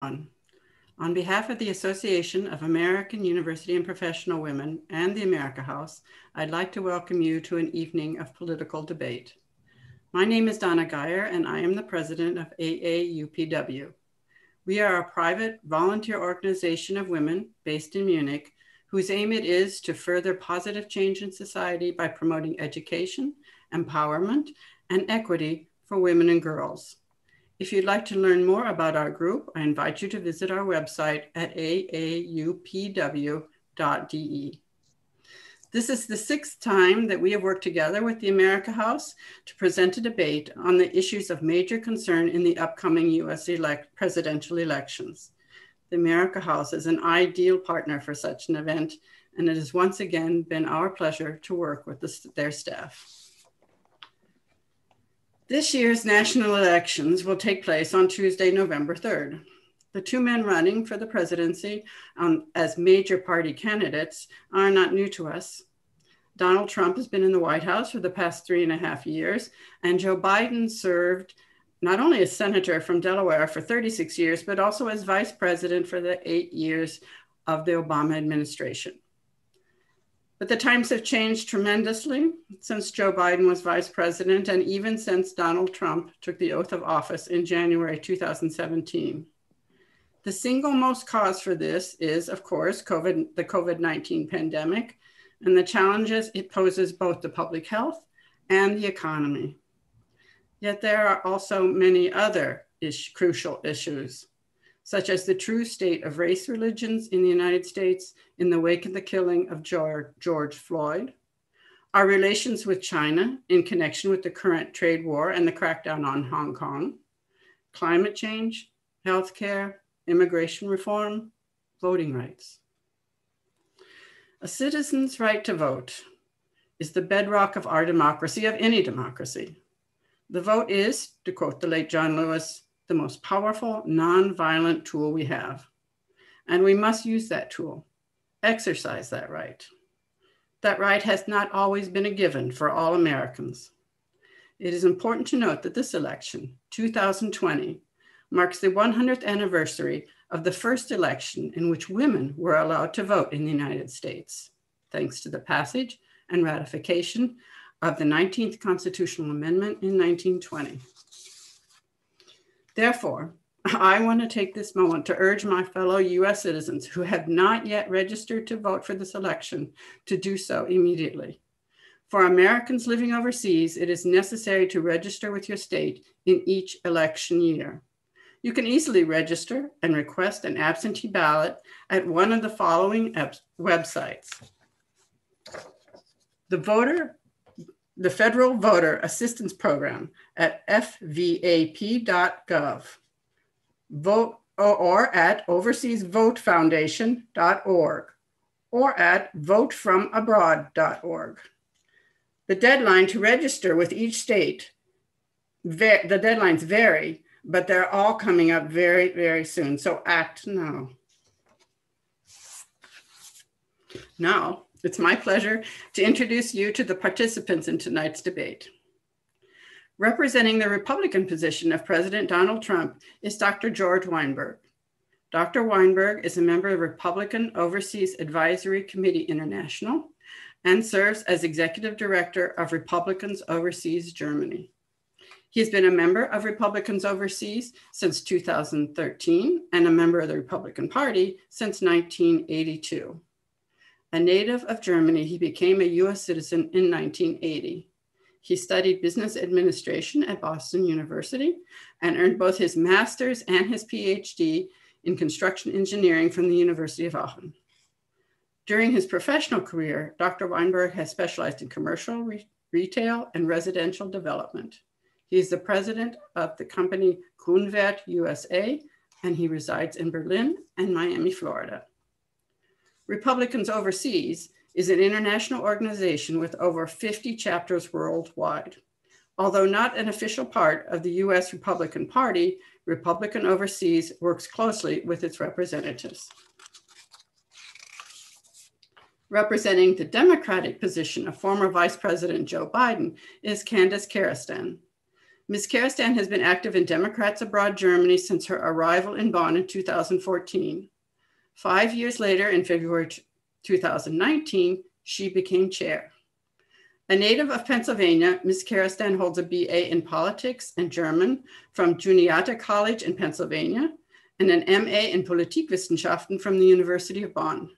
On behalf of the Association of American University and Professional Women and the amerikahaus, I'd like to welcome you to an evening of political debate. My name is Donna Geyer, and I am the president of AAUPW. We are a private volunteer organization of women based in Munich, whose aim it is to further positive change in society by promoting education, empowerment, and equity for women and girls. If you'd like to learn more about our group, I invite you to visit our website at aaupw.de. This is the 6th time that we have worked together with the amerikahaus to present a debate on the issues of major concern in the upcoming US presidential elections. The amerikahaus is an ideal partner for such an event, and it has once again been our pleasure to work with their staff. This year's national elections will take place on Tuesday, November 3rd. The two men running for the presidency as major party candidates are not new to us. Donald Trump has been in the White House for the past 3.5 years, and Joe Biden served not only as senator from Delaware for 36 years, but also as vice president for the 8 years of the Obama administration. But the times have changed tremendously since Joe Biden was vice president, and even since Donald Trump took the oath of office in January 2017. The single most cause for this is, of course, the COVID-19 pandemic and the challenges it poses both to public health and the economy. Yet there are also many other crucial issues, such as the true state of race religions in the United States in the wake of the killing of George Floyd, our relations with China in connection with the current trade war and the crackdown on Hong Kong, climate change, healthcare, immigration reform, voting rights. A citizen's right to vote is the bedrock of our democracy, of any democracy. The vote is, to quote the late John Lewis, the most powerful nonviolent tool we have. And we must use that tool, exercise that right. That right has not always been a given for all Americans. It is important to note that this election, 2020, marks the 100th anniversary of the first election in which women were allowed to vote in the United States, thanks to the passage and ratification of the 19th Constitutional Amendment in 1920. Therefore, I want to take this moment to urge my fellow US citizens who have not yet registered to vote for this election to do so immediately. For Americans living overseas, it is necessary to register with your state in each election year. You can easily register and request an absentee ballot at one of the following websites. The Federal Voter Assistance Program at fvap.gov, or at overseasvotefoundation.org, or at votefromabroad.org. The deadline to register with each state, the deadlines vary, but they're all coming up very, very soon, so act now. Now, it's my pleasure to introduce you to the participants in tonight's debate. Representing the Republican position of President Donald Trump is Dr. George Weinberg. Dr. Weinberg is a member of Republican Overseas Advisory Committee International and serves as Executive Director of Republicans Overseas Germany. He has been a member of Republicans Overseas since 2013 and a member of the Republican Party since 1982. A native of Germany, he became a US citizen in 1980. He studied business administration at Boston University and earned both his master's and his PhD in construction engineering from the University of Aachen. During his professional career, Dr. Weinberg has specialized in commercial, retail, and residential development. He is the president of the company Grunwert USA, and he resides in Berlin and Miami, Florida. Republicans Overseas is an international organization with over 50 chapters worldwide. Although not an official part of the US Republican Party, Republican Overseas works closely with its representatives. Representing the Democratic position of former Vice President Joe Biden is Candice Kerestan. Ms. Kerestan has been active in Democrats Abroad Germany since her arrival in Bonn in 2014. 5 years later, in February 2019, she became chair. A native of Pennsylvania, Ms. Kerestan holds a BA in politics and German from Juniata College in Pennsylvania and an MA in Politikwissenschaften from the University of Bonn.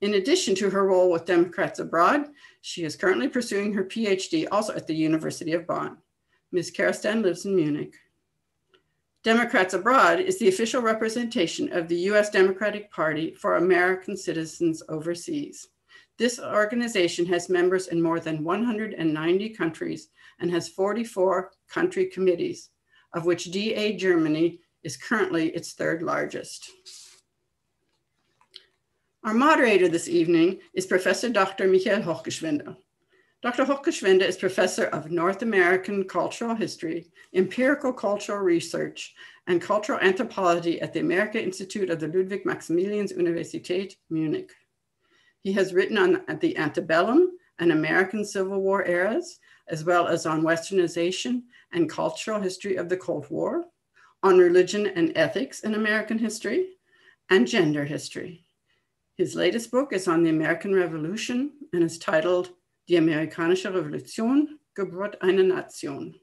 In addition to her role with Democrats Abroad, she is currently pursuing her PhD also at the University of Bonn. Ms. Kerestan lives in Munich. Democrats Abroad is the official representation of the US Democratic Party for American citizens overseas. This organization has members in more than 190 countries and has 44 country committees, of which DA Germany is currently its third largest. Our moderator this evening is Professor Dr. Michael Hochgeschwinde. Dr. Hochgeschwinde is Professor of North American Cultural History, Empirical Cultural Research, and Cultural Anthropology at the Amerika Institute of the Ludwig-Maximilians-Universität, Munich. He has written on the antebellum and American Civil War eras, as well as on Westernization and cultural history of the Cold War, on religion and ethics in American history, and gender history. His latest book is on the American Revolution and is titled Die amerikanische Revolution, Geburt einer Nation.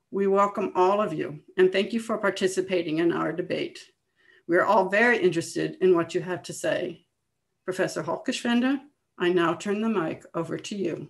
We welcome all of you and thank you for participating in our debate. We are all very interested in what you have to say. Professor Hochgeschwinde, I now turn the mic over to you.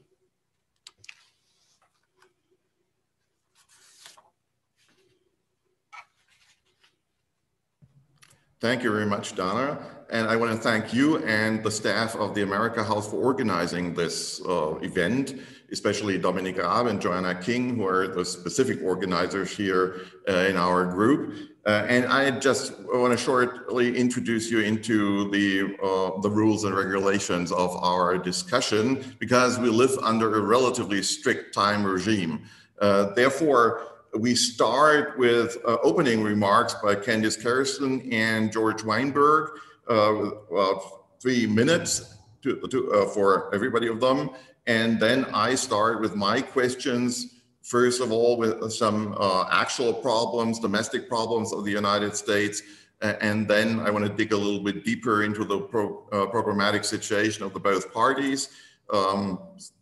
Thank you very much, Donna. And I want to thank you and the staff of the amerikahaus for organizing this event, especially Dominik Raab and Joanna King, who are the specific organizers here in our group. And I just want to shortly introduce you into the rules and regulations of our discussion, because we live under a relatively strict time regime. Therefore, we start with opening remarks by Candice Kerestan and George Weinberg, about 3 minutes for everybody of them. And then I start with my questions, first of all, with some actual problems, domestic problems of the United States. And then I want to dig a little bit deeper into the programmatic situation of the both parties,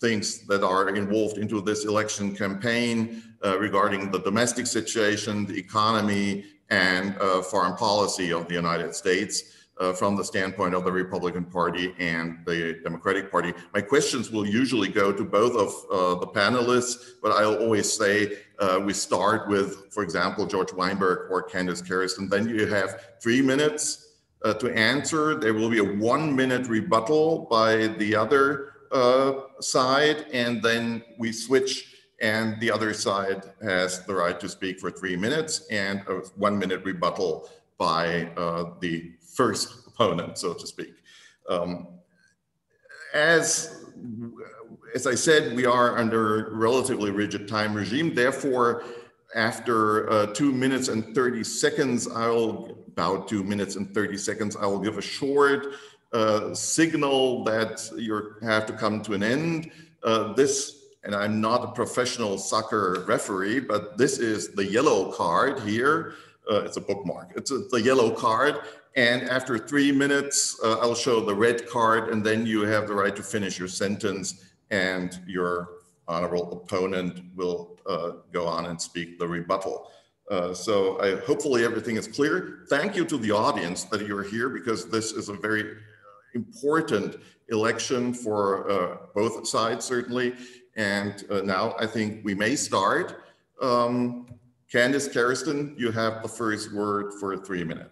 things that are involved into this election campaign regarding the domestic situation, the economy, and foreign policy of the United States from the standpoint of the Republican Party and the Democratic Party. My questions will usually go to both of the panelists, but I'll always say we start with, for example, George Weinberg or Candice Kerestan. Then you have 3 minutes to answer. There will be a 1 minute rebuttal by the other side, and then we switch, and the other side has the right to speak for 3 minutes, and a 1 minute rebuttal by the first opponent, so to speak. As I said, we are under a relatively rigid time regime. Therefore, after 2 minutes and 30 seconds, about 2 minutes and 30 seconds, I will give a short signal that you have to come to an end. And I'm not a professional soccer referee, but this is the yellow card here. It's a bookmark. It's the yellow card. And after 3 minutes, I'll show the red card, and then you have the right to finish your sentence, and your honorable opponent will go on and speak the rebuttal. So hopefully everything is clear. Thank you to the audience that you're here, because this is a very important election for both sides, certainly. And now I think we may start. Candice Kerestan, you have the first word for 3 minutes.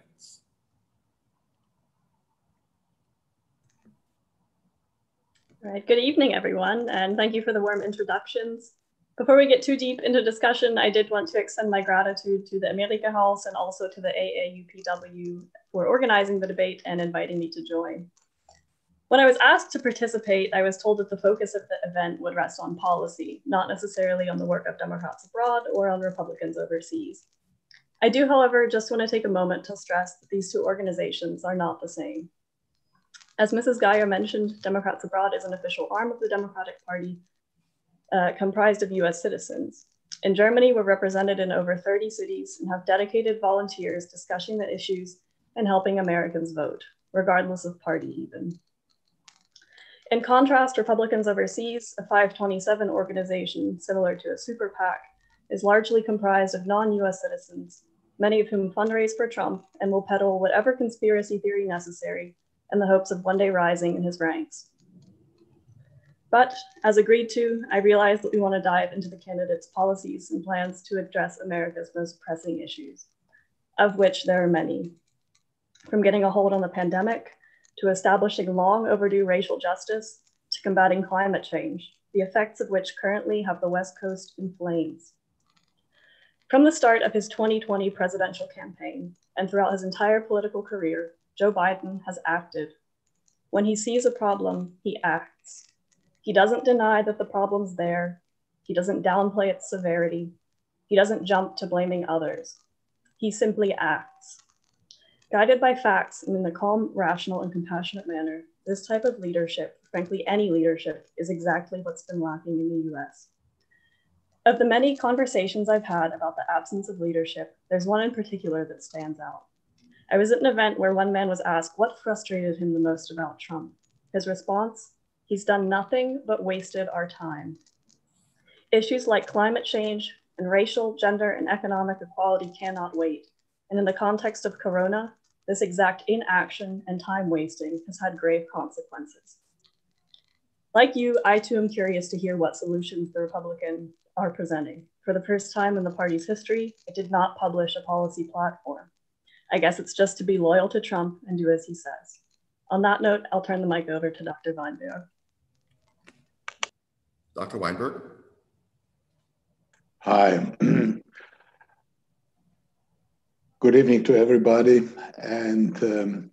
All right, good evening, everyone, and thank you for the warm introductions. Before we get too deep into discussion, I did want to extend my gratitude to the amerikahaus and also to the AAUPW for organizing the debate and inviting me to join. When I was asked to participate, I was told that the focus of the event would rest on policy, not necessarily on the work of Democrats abroad or on Republicans overseas. I do, however, just want to take a moment to stress that these two organizations are not the same. As Mrs. Geyer mentioned, Democrats Abroad is an official arm of the Democratic Party comprised of US citizens. In Germany, we're represented in over 30 cities and have dedicated volunteers discussing the issues and helping Americans vote, regardless of party even. In contrast, Republicans overseas, a 527 organization similar to a super PAC, is largely comprised of non-US citizens, many of whom fundraise for Trump and will peddle whatever conspiracy theory necessary in the hopes of one day rising in his ranks. But as agreed to, I realize that we want to dive into the candidates' policies and plans to address America's most pressing issues, of which there are many. From getting a hold on the pandemic, to establishing long overdue racial justice, to combating climate change, the effects of which currently have the West Coast in flames. From the start of his 2020 presidential campaign and throughout his entire political career, Joe Biden has acted. When he sees a problem, he acts. He doesn't deny that the problem's there. He doesn't downplay its severity. He doesn't jump to blaming others. He simply acts. Guided by facts and in a calm, rational, and compassionate manner, this type of leadership, frankly, any leadership, is exactly what's been lacking in the US. Of the many conversations I've had about the absence of leadership, there's one in particular that stands out. I was at an event where one man was asked what frustrated him the most about Trump. His response, he's done nothing but wasted our time. Issues like climate change and racial, gender, and economic equality cannot wait. And in the context of Corona, this exact inaction and time wasting has had grave consequences. Like you, I too am curious to hear what solutions the Republicans are presenting. For the first time in the party's history, it did not publish a policy platform. I guess it's just to be loyal to Trump and do as he says. On that note, I'll turn the mic over to Dr. Weinberg. Dr. Weinberg. Hi. Good evening to everybody, and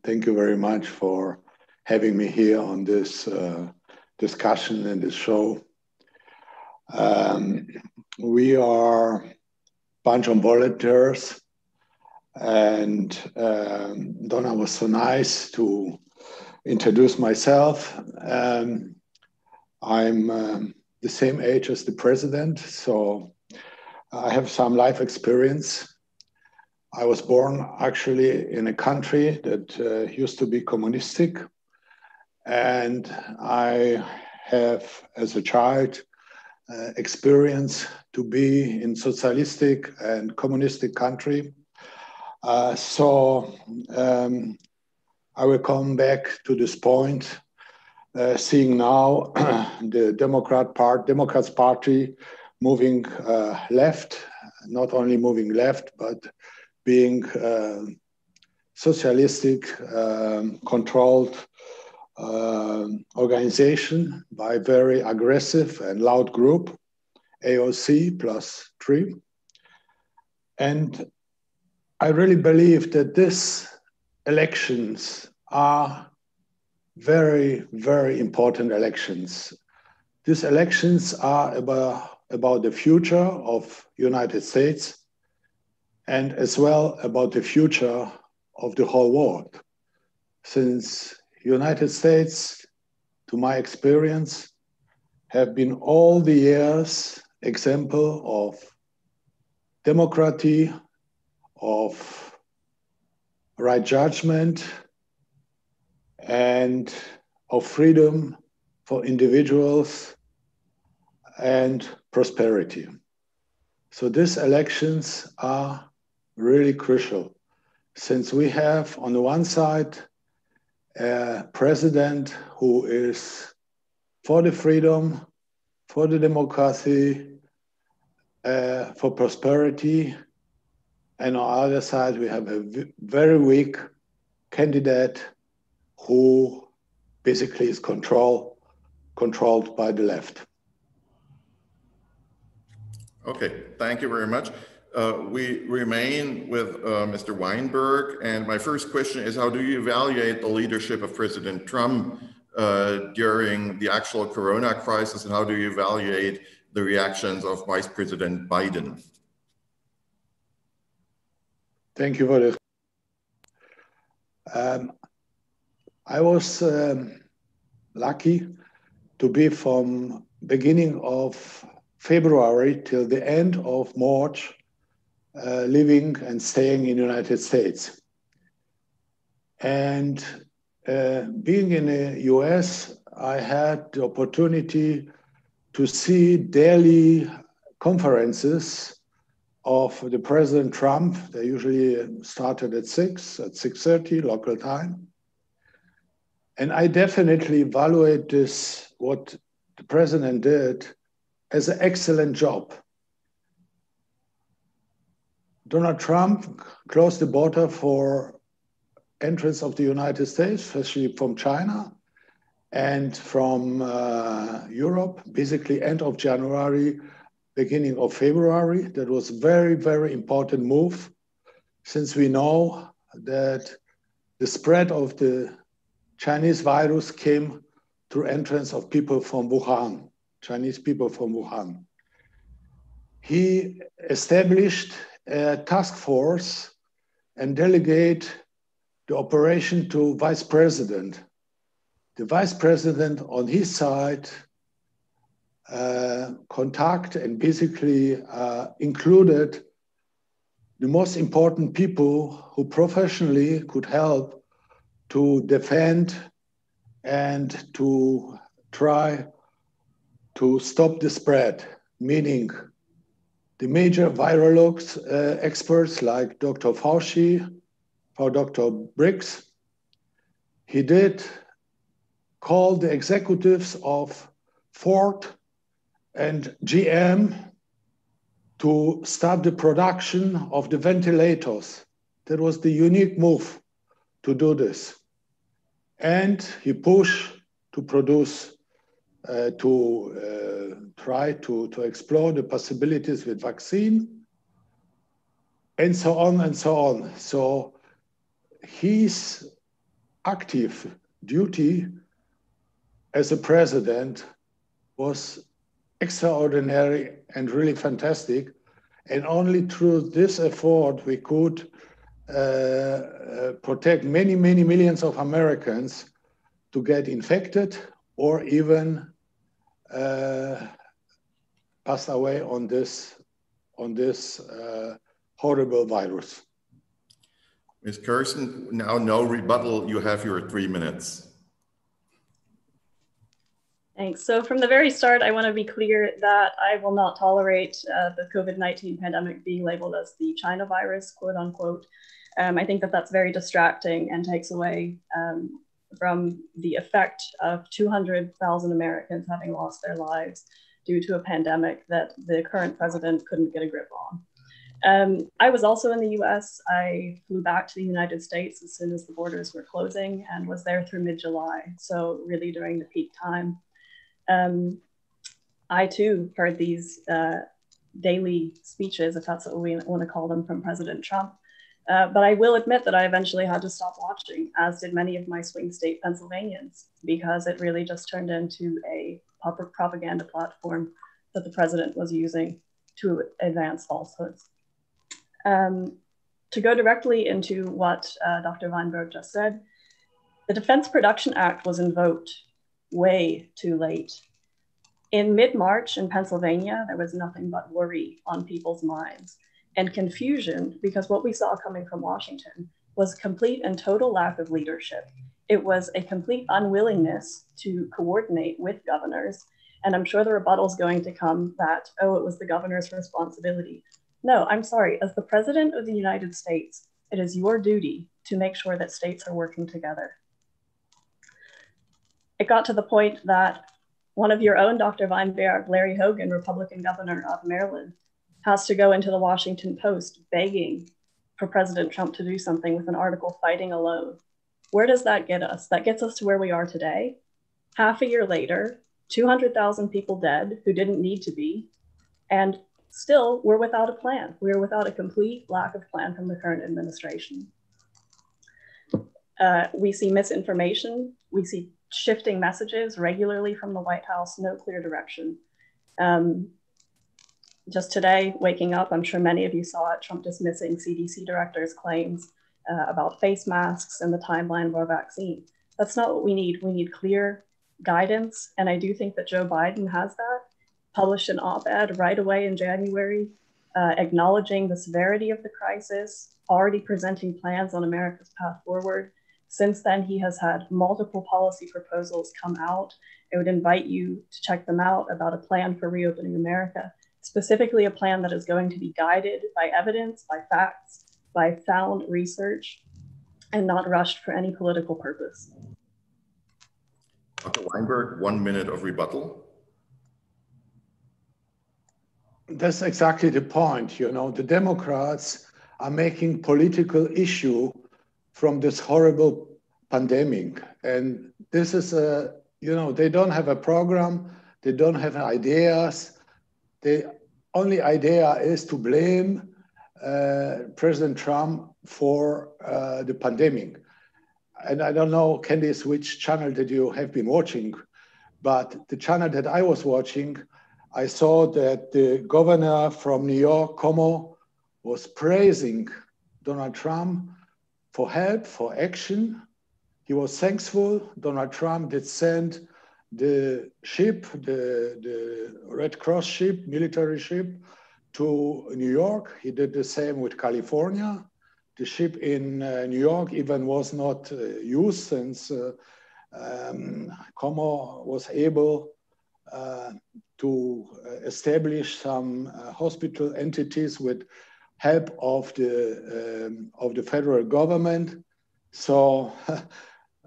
thank you very much for having me here on this discussion and this show. We are a bunch of volunteers, and Donna was so nice to introduce myself. I'm the same age as the president, so I have some life experience. I was born actually in a country that used to be communistic, and I have, as a child, experience to be in socialistic and communistic country. So I will come back to this point, seeing now the Democrats Party moving left, not only moving left, but being socialistic, controlled organization by very aggressive and loud group, AOC +3. And I really believe that these elections are very, very important elections. These elections are about the future of United States, and as well about the future of the whole world. Since United States, to my experience, have been all the years example of democracy, of right judgment, and of freedom for individuals and prosperity. So these elections are really crucial, since we have on the one side a president who is for the freedom, for the democracy, for prosperity, and on the other side we have a very weak candidate who basically is controlled by the left. Okay, thank you very much. We remain with Mr. Weinberg, and my first question is, how do you evaluate the leadership of President Trump during the actual Corona crisis, and how do you evaluate the reactions of Vice President Biden? Thank you for this. I was lucky to be from beginning of February till the end of March, living and staying in the United States. And being in the US, I had the opportunity to see daily conferences of the President Trump. They usually started at 6:30 local time. And I definitely evaluate this, what the president did, as an excellent job. Donald Trump closed the border for entrance of the United States, especially from China and from Europe, basically end of January, beginning of February. That was very, very important move, since we know that the spread of the Chinese virus came through entrance of people from Wuhan, Chinese people from Wuhan. He established a task force and delegate the operation to vice president. The vice president on his side contact and basically included the most important people who professionally could help to defend and to try to stop the spread, meaning the major virologists, experts like Dr. Fauci, or Dr. Briggs. He did call the executives of Ford and GM to start the production of the ventilators. That was the unique move to do this. And he pushed to produce, try to explore the possibilities with vaccine, and so on and so on. So his active duty as a president was extraordinary and really fantastic. And only through this effort we could protect many, many millions of Americans to get infected or even passed away on this horrible virus. Ms. Kerestan, now no rebuttal. You have your 3 minutes. Thanks. So from the very start, I want to be clear that I will not tolerate the COVID-19 pandemic being labeled as the China virus, quote unquote. I think that that's very distracting and takes away from the effect of 200,000 Americans having lost their lives due to a pandemic that the current president couldn't get a grip on. I was also in the US. I flew back to the United States as soon as the borders were closing and was there through mid-July. So really during the peak time. I too heard these daily speeches, if that's what we want to call them, from President Trump. But I will admit that I eventually had to stop watching, as did many of my swing state Pennsylvanians, because it really just turned into a propaganda platform that the president was using to advance falsehoods. To go directly into what Dr. Weinberg just said, the Defense Production Act was invoked way too late. In mid-March in Pennsylvania, there was nothing but worry on people's minds and confusion, because what we saw coming from Washington was complete and total lack of leadership. It was a complete unwillingness to coordinate with governors. And I'm sure the rebuttal is going to come that, oh, it was the governor's responsibility. No, I'm sorry. As the President of the United States, it is your duty to make sure that states are working together. It got to the point that one of your own, Dr. Weinberg, Larry Hogan, Republican governor of Maryland, has to go into the Washington Post begging for President Trump to do something with an article fighting alone. Where does that get us? That gets us to where we are today. Half a year later, 200,000 people dead who didn't need to be, and still we're without a plan. We're without a complete lack of plan from the current administration. We see misinformation. We see shifting messages regularly from the White House, no clear direction. Just today, waking up, I'm sure many of you saw it, Trump dismissing CDC director's claims about face masks and the timeline of our vaccine. That's not what we need. We need clear guidance. And I do think that Joe Biden has that. published an op-ed right away in January, acknowledging the severity of the crisis, already presenting plans on America's path forward. Since then, he has had multiple policy proposals come out. I would invite you to check them out about a plan for reopening America, specifically a plan that is going to be guided by evidence, by facts, by sound research, and not rushed for any political purpose. Dr. Weinberg, 1 minute of rebuttal. That's exactly the point. You know, the Democrats are making political issue from this horrible pandemic. And this is a, you know, they don't have a program, they don't have ideas. The only idea is to blame President Trump for the pandemic. And I don't know, Candice, which channel that you have been watching, but the channel that I was watching, I saw that the governor from New York, Cuomo, was praising Donald Trump for help, for action. He was thankful. Donald Trump did send the ship, the Red Cross ship, military ship, to New York. He did the same with California. The ship in New York even was not used since Cuomo was able to establish some hospital entities with help of the federal government. So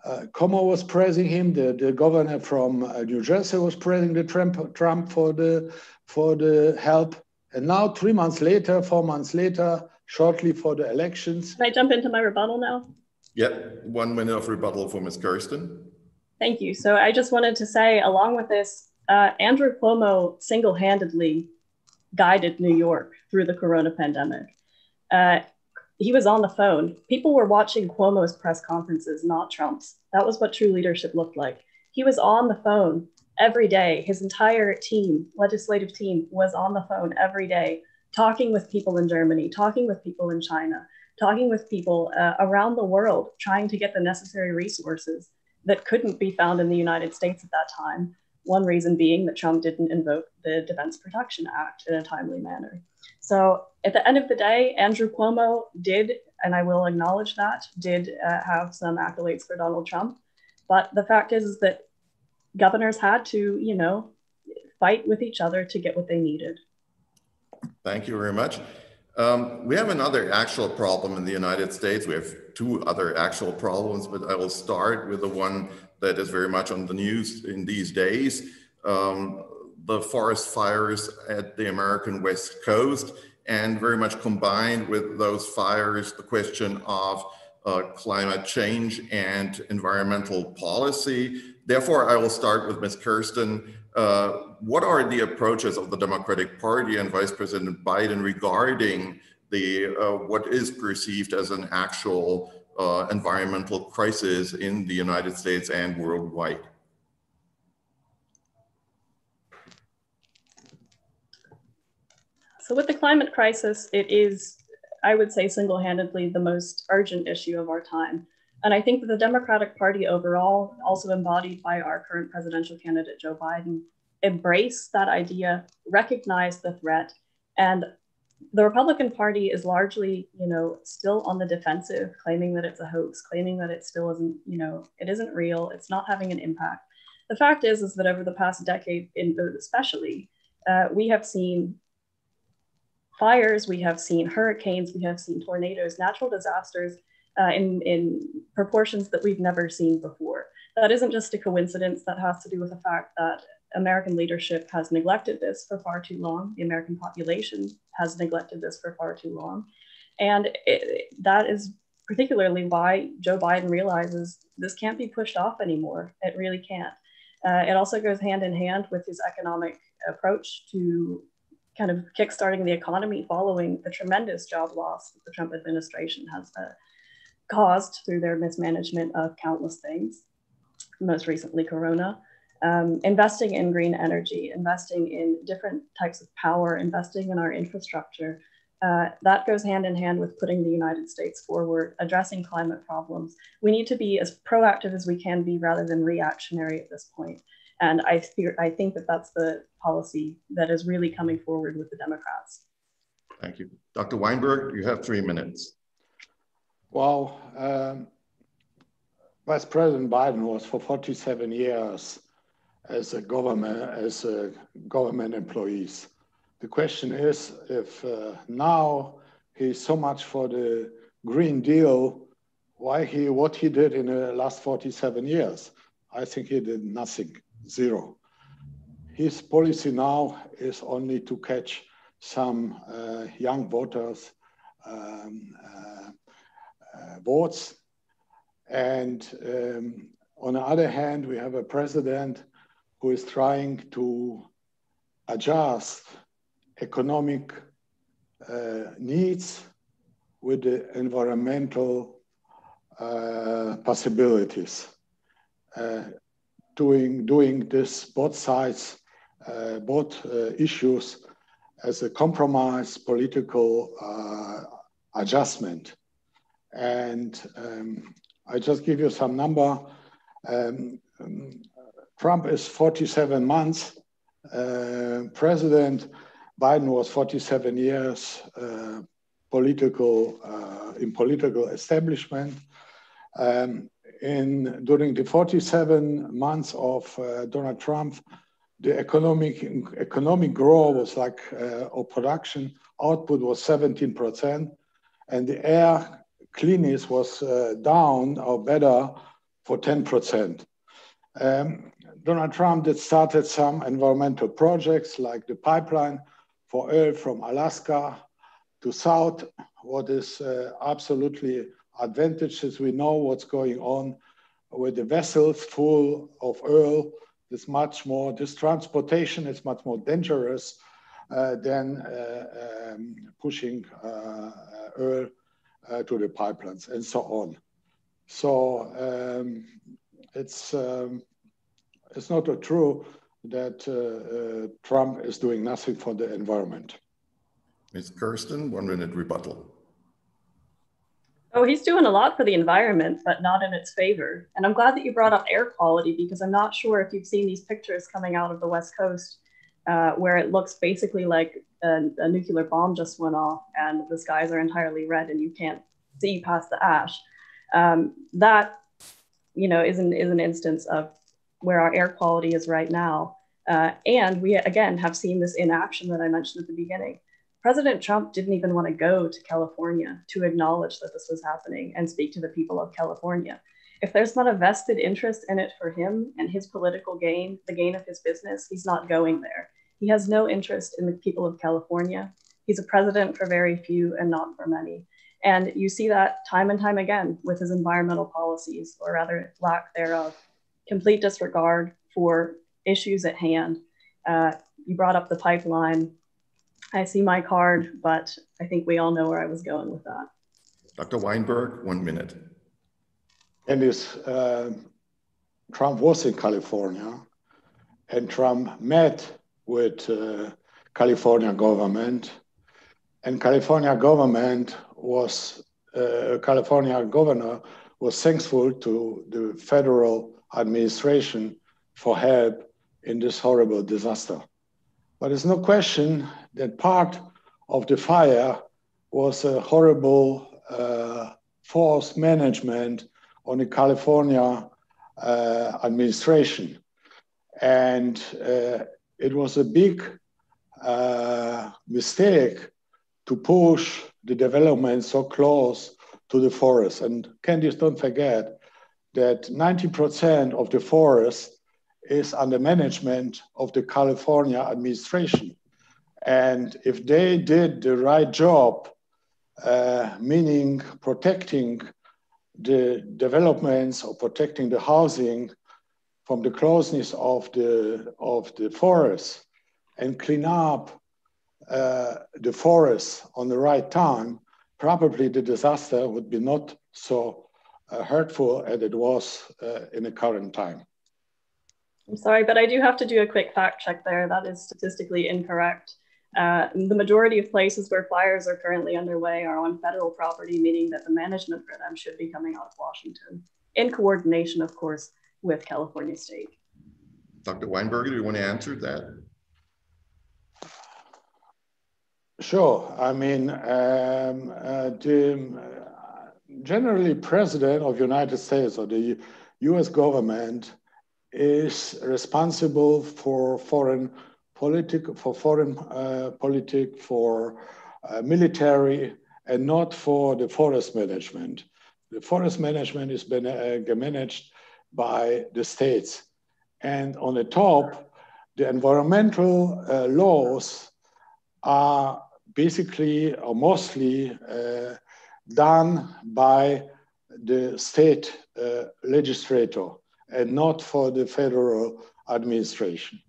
Cuomo was praising him. The governor from New Jersey was praising the Trump for the help. And now 3 months later, 4 months later, shortly for the elections. Can I jump into my rebuttal now? Yep, 1 minute of rebuttal for Ms. Kerestan. Thank you. So I just wanted to say, along with this, Andrew Cuomo single-handedly guided New York through the corona pandemic. He was on the phone. People were watching Cuomo's press conferences, not Trump's. That was what true leadership looked like. He was on the phone every day. His entire team, legislative team, was on the phone every day, talking with people in Germany, talking with people in China, talking with people around the world, trying to get the necessary resources that couldn't be found in the United States at that time. One reason being that Trump didn't invoke the Defense Production Act in a timely manner. So at the end of the day, Andrew Cuomo did, and I will acknowledge that, did have some accolades for Donald Trump. But the fact is that governors had to, you know, fight with each other to get what they needed. Thank you very much. We have another actual problem in the United States. We have two other actual problems, but I will start with the one that is very much on the news in these days. The forest fires at the American West Coast, and very much combined with those fires, the question of climate change and environmental policy. Therefore, I will start with Ms. Kerestan. What are the approaches of the Democratic Party and Vice President Biden regarding the what is perceived as an actual environmental crisis in the United States and worldwide? So with the climate crisis, it is, I would say, single-handedly the most urgent issue of our time. And I think that the Democratic Party overall, also embodied by our current presidential candidate, Joe Biden, embrace that idea, recognize the threat. And the Republican Party is largely, you know, still on the defensive, claiming that it's a hoax, claiming that it still isn't, you know, it isn't real, it's not having an impact. The fact is that over the past decade, especially, we have seen fires, we have seen hurricanes, we have seen tornadoes, natural disasters in proportions that we've never seen before. That isn't just a coincidence. That has to do with the fact that American leadership has neglected this for far too long. The American population has neglected this for far too long. And that is particularly why Joe Biden realizes this can't be pushed off anymore. It really can't. It also goes hand in hand with his economic approach to kind of kickstarting the economy following the tremendous job loss that the Trump administration has caused through their mismanagement of countless things, most recently Corona. Investing in green energy, investing in different types of power, investing in our infrastructure, that goes hand in hand with putting the United States forward, addressing climate problems. We need to be as proactive as we can be rather than reactionary at this point. And I think that that's the policy that is really coming forward with the Democrats. Thank you. Dr. Weinberg, you have 3 minutes. Well, Vice President Biden was for 47 years as a government employees. The question is, if now he's so much for the Green Deal, what he did in the last 47 years? I think he did nothing, zero. His policy now is only to catch some young voters' votes. And on the other hand, we have a president who is trying to adjust economic needs with the environmental possibilities. Doing this both sides, both issues as a compromise political adjustment. And I just give you some number. Trump is 47 months. President Biden was 47 years in political establishment. During the 47 months of Donald Trump, the economic growth was like, or production output was 17%, and the air cleanness was down or better for 10%. Donald Trump did started some environmental projects like the pipeline for oil from Alaska to South, what is absolutely advantageous. We know what's going on with the vessels full of oil. This transportation is much more dangerous than pushing oil to the pipelines and so on. So it's not true that Trump is doing nothing for the environment. Ms. Kerestan, 1 minute rebuttal. Oh, he's doing a lot for the environment, but not in its favor. And I'm glad that you brought up air quality, because I'm not sure if you've seen these pictures coming out of the West Coast where it looks basically like a nuclear bomb just went off and the skies are entirely red and you can't see past the ash. That, is an instance of where our air quality is right now. And we, again, have seen this inaction that I mentioned at the beginning. President Trump didn't even want to go to California to acknowledge that this was happening and speak to the people of California. If there's not a vested interest in it for him and his political gain, the gain of his business, he's not going there. He has no interest in the people of California. He's a president for very few and not for many. And you see that time and time again with his environmental policies, or rather lack thereof, complete disregard for issues at hand. You brought up the pipeline. I see my card, but I think we all know where I was going with that. Dr. Weinberg, 1 minute. And Trump was in California, and Trump met with California government, and California government was, California governor was thankful to the federal administration for help in this horrible disaster. But there's no question that part of the fire was a horrible forced management on the California administration. And it was a big mistake to push the development so close to the forest. And Candice, don't forget that 90% of the forest is under management of the California administration. And if they did the right job, meaning protecting the developments or protecting the housing from the closeness of the forest, and clean up the forest on the right time, probably the disaster would be not so hurtful as it was in the current time. I'm sorry, but I do have to do a quick fact check there. That is statistically incorrect. The majority of places where fires are currently underway are on federal property, meaning that the management for them should be coming out of Washington, in coordination, of course, with California State. Dr. Weinberg, do you want to answer that? Sure. I mean, generally, President of United States or the U.S. government is responsible for foreign politic, for military, and not for the forest management. The forest management is managed by the states. And on the top, the environmental laws are basically or mostly done by the state legislator and not for the federal administration.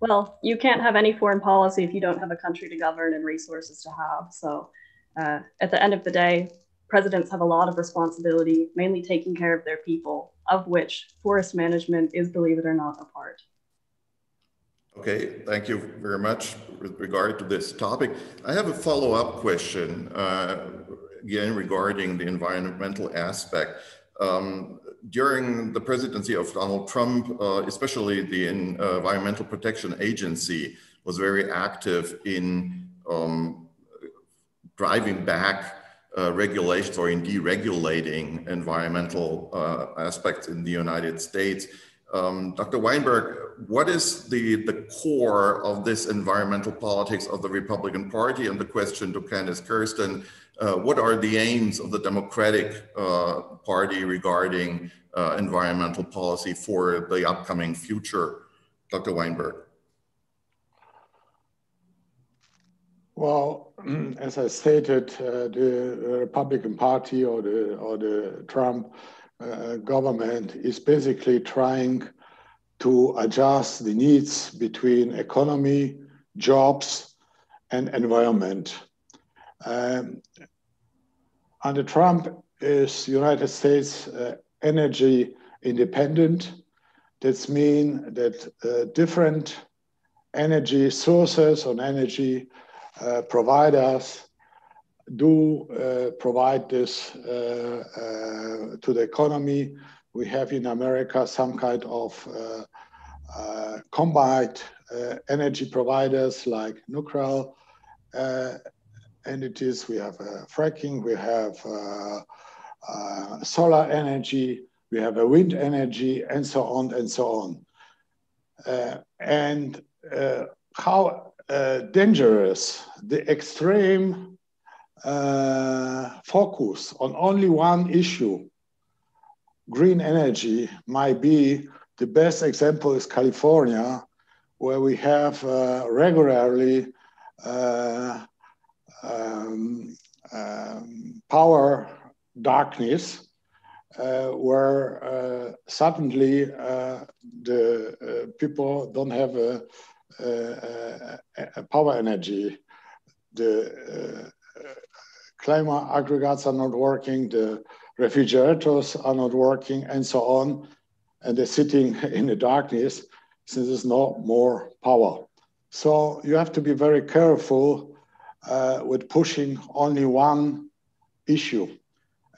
Well, you can't have any foreign policy if you don't have a country to govern and resources to have. So at the end of the day, presidents have a lot of responsibility, mainly taking care of their people, of which forest management is, believe it or not, a part. Okay, thank you very much with regard to this topic. I have a follow-up question, again, regarding the environmental aspect. During the presidency of Donald Trump, especially the Environmental Protection Agency was very active in driving back regulations or in deregulating environmental aspects in the United States. Dr. Weinberg, what is the core of this environmental politics of the Republican Party? And the question to Candice Kerestan, what are the aims of the Democratic Party regarding environmental policy for the upcoming future? Dr. Weinberg. Well, as I stated, the Republican Party or the Trump government is basically trying to adjust the needs between economy, jobs, and environment. Under Trump is United States energy independent. That means that different energy sources or energy providers do provide this to the economy. We have in America some kind of combined energy providers like nuclear entities. We have fracking, we have solar energy, we have wind energy, and so on and so on. How dangerous the extreme focus on only one issue, green energy, might be. The best example is California, where we have regularly power darkness, where suddenly the people don't have a power energy. The climate aggregates are not working, the refrigerators are not working, and so on. And they're sitting in the darkness since there's no more power. So you have to be very careful with pushing only one issue.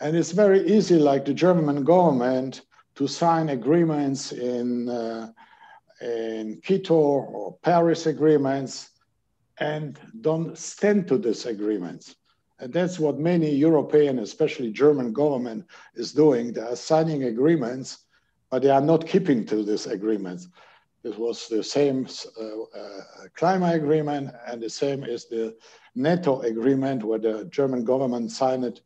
And it's very easy, like the German government, to sign agreements in Quito or Paris agreements and don't stand to these agreements. And that's what many European, especially German government is doing. They are signing agreements, but they are not keeping to these agreements. It was the same climate agreement, and the same is the NATO agreement, where the German government signed it,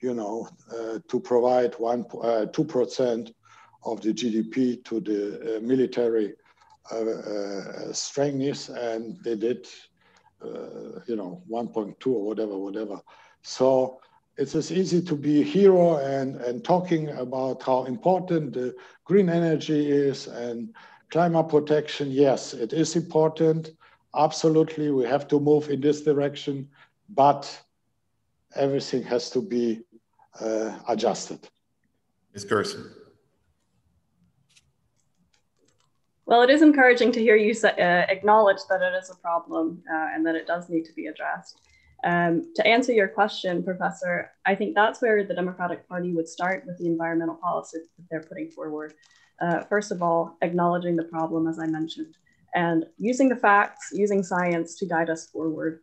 to provide 2% of the GDP to the military strengthness, and they did 1.2 or whatever. So it's as easy to be a hero and talking about how important the green energy is and climate protection. Yes, it is important. Absolutely, we have to move in this direction, but everything has to be adjusted. Ms. Kerestan. Well, it is encouraging to hear you acknowledge that it is a problem and that it does need to be addressed. To answer your question, Professor, I think that's where the Democratic Party would start with the environmental policy that they're putting forward. First of all, acknowledging the problem, as I mentioned, and using the facts, using science to guide us forward.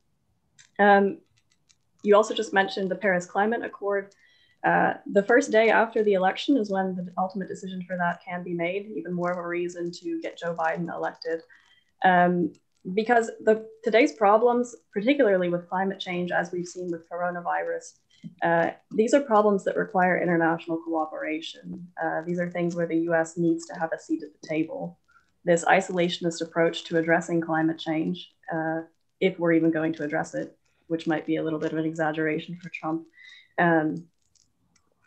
You also just mentioned the Paris Climate Accord. The first day after the election is when the ultimate decision for that can be made, even more of a reason to get Joe Biden elected. Because today's problems, particularly with climate change, as we've seen with coronavirus, these are problems that require international cooperation. These are things where the US needs to have a seat at the table. This isolationist approach to addressing climate change, if we're even going to address it, which might be a little bit of an exaggeration for Trump,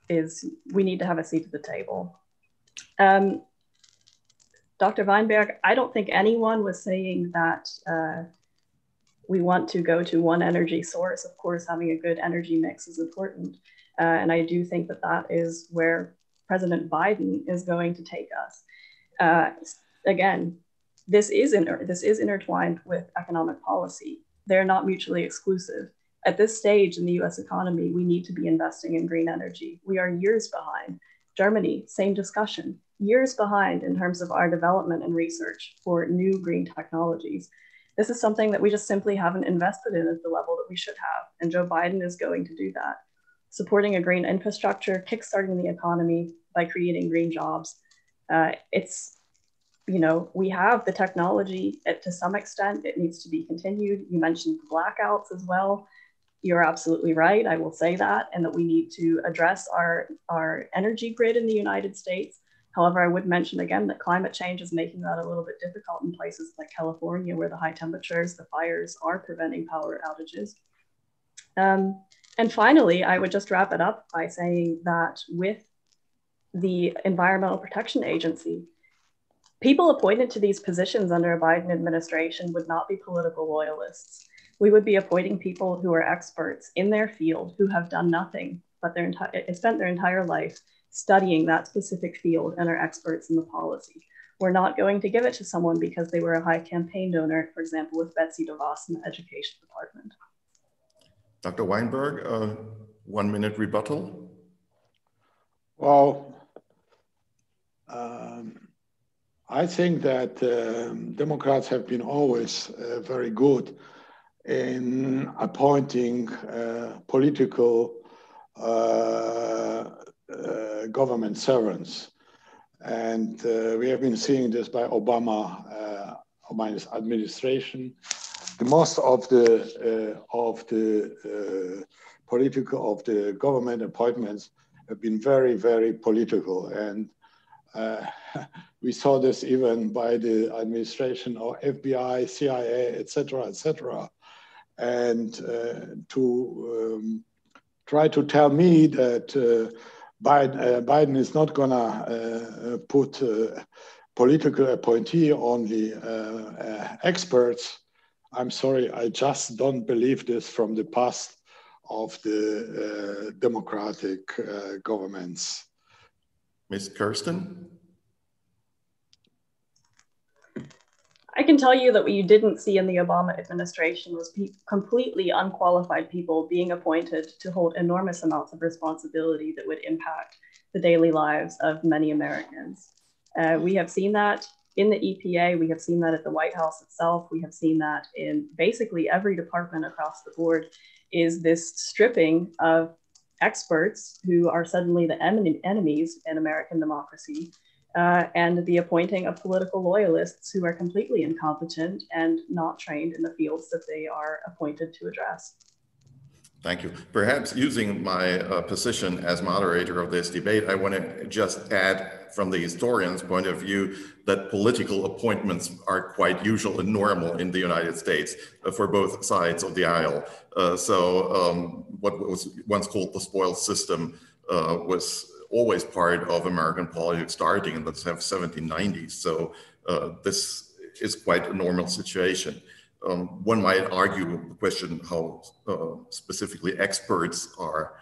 is we need to have a seat at the table. Dr. Weinberg, I don't think anyone was saying that we want to go to one energy source. Of course, having a good energy mix is important. And I do think that that is where President Biden is going to take us. Again, this is intertwined with economic policy. They're not mutually exclusive. At this stage in the US economy, we need to be investing in green energy. We are years behind. Germany, same discussion, years behind in terms of our development and research for new green technologies. This is something that we just simply haven't invested in at the level that we should have. And Joe Biden is going to do that. Supporting a green infrastructure, kickstarting the economy by creating green jobs. We have the technology to some extent. It needs to be continued. You mentioned blackouts as well. You're absolutely right. I will say that, and that we need to address our energy grid in the United States. However, I would mention again that climate change is making that a little bit difficult in places like California, where the high temperatures, the fires are preventing power outages. And finally, I would just wrap it up by saying that with the Environmental Protection Agency, people appointed to these positions under a Biden administration would not be political loyalists. We would be appointing people who are experts in their field, who have done nothing but spent their entire life studying that specific field and are experts in the policy. We're not going to give it to someone because they were a high campaign donor, for example, with Betsy DeVos in the Education Department. Dr. Weinberg, 1 minute rebuttal. Well, I think that Democrats have been always very good in appointing political government servants. And we have been seeing this by Obama's administration. The most of the government appointments have been very, very political. And we saw this even by the administration of FBI, CIA, et cetera, and to try to tell me that Biden is not gonna put political appointee on the experts. I'm sorry, I just don't believe this from the past of the democratic governments. Ms. Kerestan? I can tell you that what you didn't see in the Obama administration was completely unqualified people being appointed to hold enormous amounts of responsibility that would impact the daily lives of many Americans. We have seen that in the EPA, we have seen that at the White House itself, we have seen that in basically every department across the board, is this stripping of experts who are suddenly the enemies in American democracy, and the appointing of political loyalists who are completely incompetent and not trained in the fields that they are appointed to address. Thank you. Perhaps using my position as moderator of this debate, I want to just add from the historian's point of view that political appointments are quite usual and normal in the United States for both sides of the aisle. What was once called the spoils system was always part of American politics starting in the 1790s. So this is quite a normal situation. One might argue the question how specifically experts are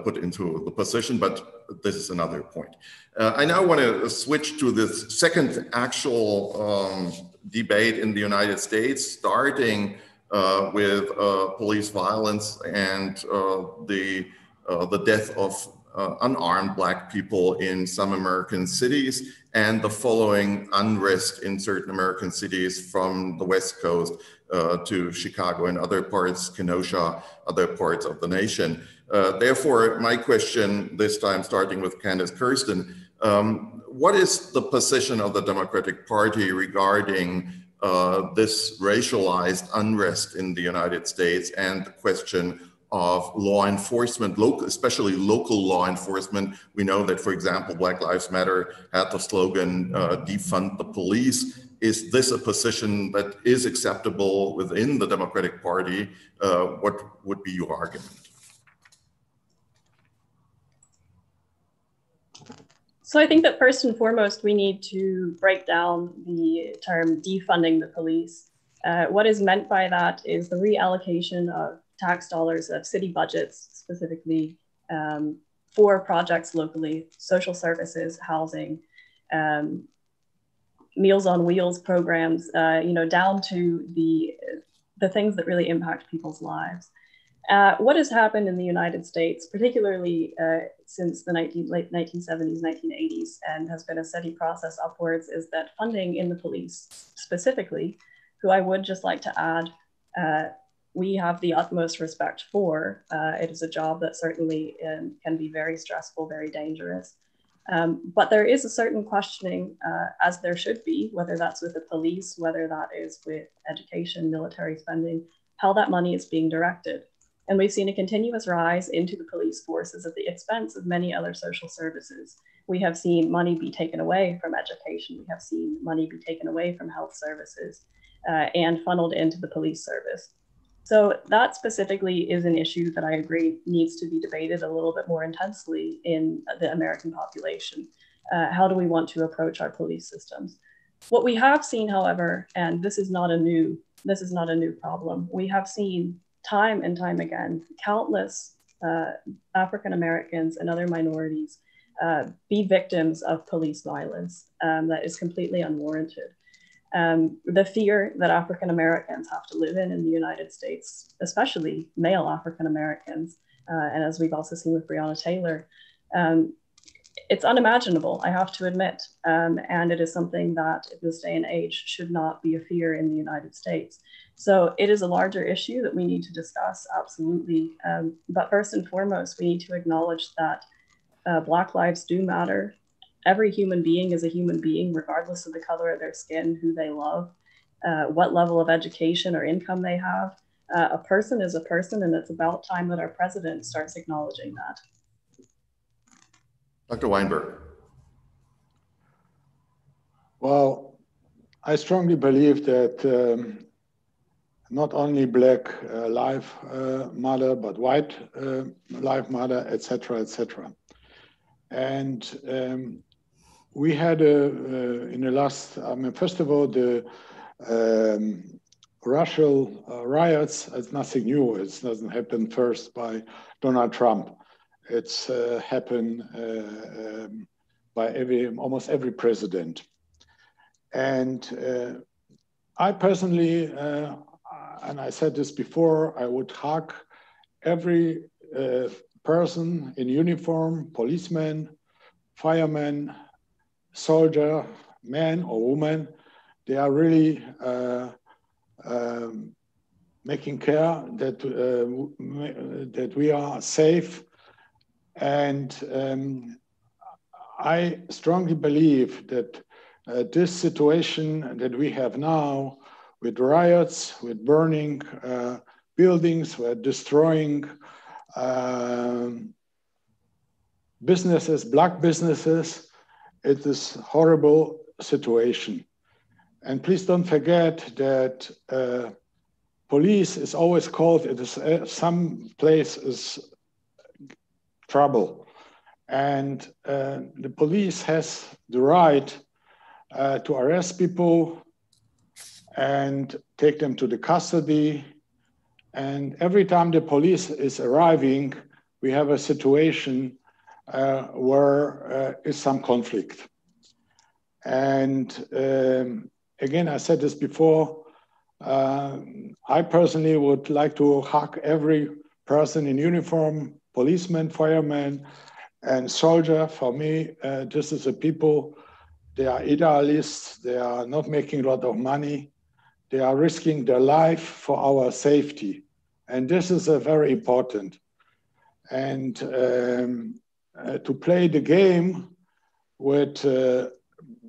put into the position, but this is another point. I now want to switch to this second actual debate in the United States, starting with police violence and the death of unarmed Black people in some American cities, and the following unrest in certain American cities from the West Coast to Chicago and other parts, Kenosha, other parts of the nation. Therefore, my question this time, starting with Candice Kerestan, what is the position of the Democratic Party regarding this racialized unrest in the United States and the question of law enforcement, especially local law enforcement? We know that, for example, Black Lives Matter had the slogan, defund the police. Is this a position that is acceptable within the Democratic Party? What would be your argument? So I think that first and foremost, we need to break down the term defunding the police. What is meant by that is the reallocation of tax dollars of city budgets, specifically for projects locally, social services, housing, Meals on Wheels programs, down to the things that really impact people's lives. What has happened in the United States, particularly since the late 1970s, 1980s, and has been a steady process upwards, is that funding in the police specifically, who I would just like to add, we have the utmost respect for. It is a job that certainly can be very stressful, very dangerous. But there is a certain questioning, as there should be, whether that's with the police, whether that is with education, military spending, how that money is being directed. And we've seen a continuous rise into the police forces at the expense of many other social services. We have seen money be taken away from education. We have seen money be taken away from health services and funneled into the police service. So that specifically is an issue that I agree needs to be debated a little bit more intensely in the American population. How do we want to approach our police systems? What we have seen, however, and this is not a new problem, we have seen time and time again, countless African Americans and other minorities be victims of police violence that is completely unwarranted. The fear that African Americans have to live in the United States, especially male African Americans, and as we've also seen with Breonna Taylor, it's unimaginable, I have to admit, and it is something that in this day and age should not be a fear in the United States. So it is a larger issue that we need to discuss, absolutely. But first and foremost, we need to acknowledge that Black lives do matter. Every human being is a human being, regardless of the color of their skin, who they love, what level of education or income they have. A person is a person, and it's about time that our president starts acknowledging that. Dr. Weinberg. Well, I strongly believe that not only Black life matter, but white life matter, etc., etc. And we had in the last, first of all, the racial riots. It's nothing new. It doesn't happen first by Donald Trump. It's happened by almost every president. And I personally, and I said this before, I would hug every person in uniform, policeman, fireman, soldier, man or woman. They are really making care that we are safe. And I strongly believe that this situation that we have now with riots, with burning buildings, with destroying businesses, Black businesses, it is a horrible situation. And please don't forget that police is always called, it is some place is trouble. And the police has the right to arrest people and take them to the custody. And every time the police is arriving, we have a situation where is some conflict. And again, I said this before, I personally would like to hug every person in uniform, policeman, fireman, And soldier, for me, this is the people, they are idealists, they are not making a lot of money, they are risking their life for our safety. And this is very important. And to play the game with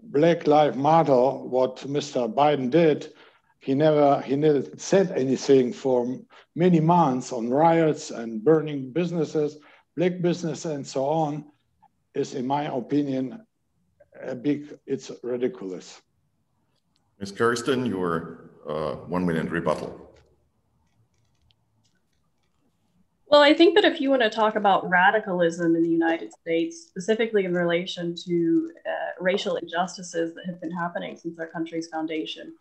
Black Lives Matter, what Mr. Biden did, he never said anything for many months on riots and burning businesses, black business and so on, is, in my opinion, it's ridiculous. Ms. Kerestan, your 1 minute rebuttal. Well, I think that if you want to talk about radicalism in the United States, specifically in relation to racial injustices that have been happening since our country's foundation,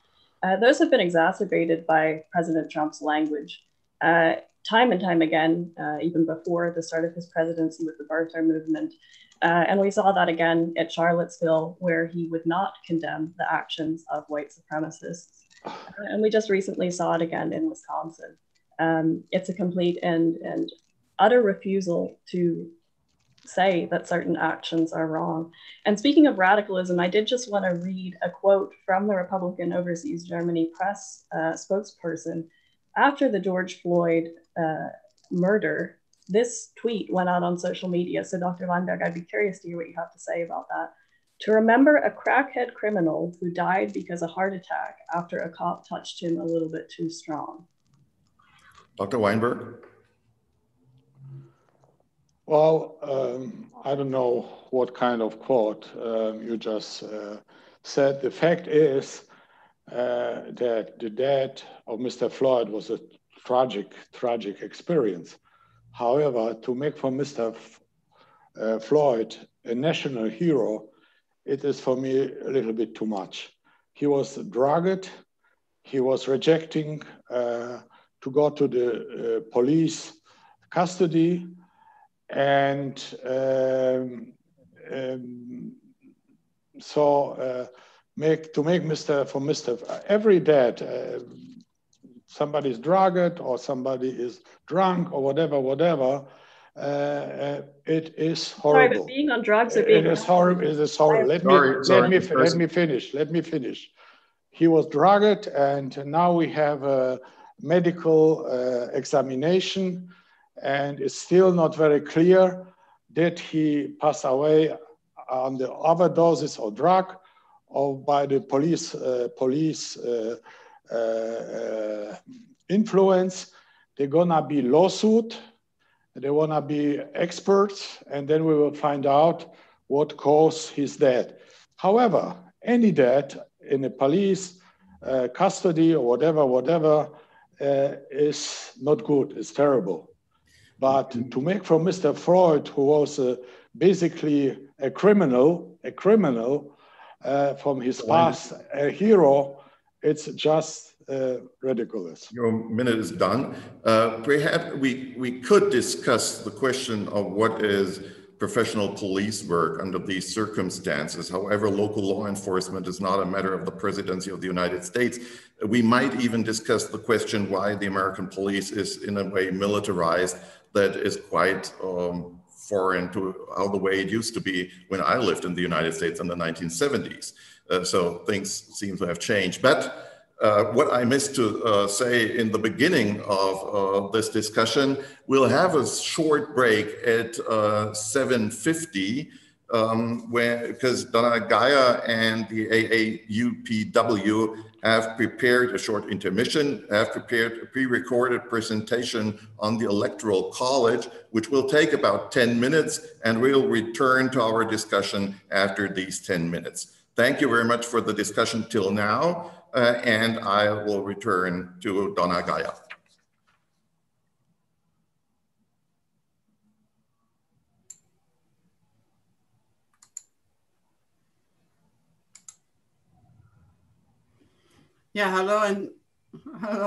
those have been exacerbated by President Trump's language. Time and time again, even before the start of his presidency with the birther movement. And we saw that again at Charlottesville, where he would not condemn the actions of white supremacists. And we just recently saw it again in Wisconsin. It's a complete and utter refusal to say that certain actions are wrong. And speaking of radicalism, I did just want to read a quote from the Republican Overseas Germany press spokesperson. After the George Floyd murder, this tweet went out on social media. So Dr. Weinberg, I'd be curious to hear what you have to say about that. To remember a crackhead criminal who died because of a heart attack after a cop touched him a little bit too strong. Dr. Weinberg? Well, I don't know what kind of quote you just said. The fact is that the death of Mr. Floyd was a tragic experience. However, to make from Mr. Floyd a national hero, it is for me a little bit too much. He was drugged, he was rejecting to go to the police custody, and so to make Mr. every death, somebody is drugged or somebody is drunk or whatever, it is horrible. Sorry, but being on drugs or being... It is horrible. It is horrible. Let me finish. He was drugged, and now we have a medical examination, and it's still not very clear that he passed away on the overdoses or drug or by the police influence. They're gonna be lawsuit. They wanna be experts, and then we will find out what caused his death. However, any death in a police custody or whatever is not good. It's terrible. But to make from Mr. Floyd, who was basically a criminal from his past, a hero, it's just ridiculous. Your minute is done. Perhaps we could discuss the question of what is professional police work under these circumstances. However, local law enforcement is not a matter of the Presidency of the United States. We might even discuss the question why the American police is in a way militarized that is quite foreign to how the way it used to be when I lived in the United States in the 1970s. So things seem to have changed. But what I missed to say in the beginning of this discussion, we'll have a short break at 7:50 because Donna Gaia and the AAUPW have prepared a short intermission, have prepared a pre-recorded presentation on the Electoral College, which will take about 10 minutes, and we'll return to our discussion after these 10 minutes. Thank you very much for the discussion till now. And I will return to Donna Gaia. Yeah, hello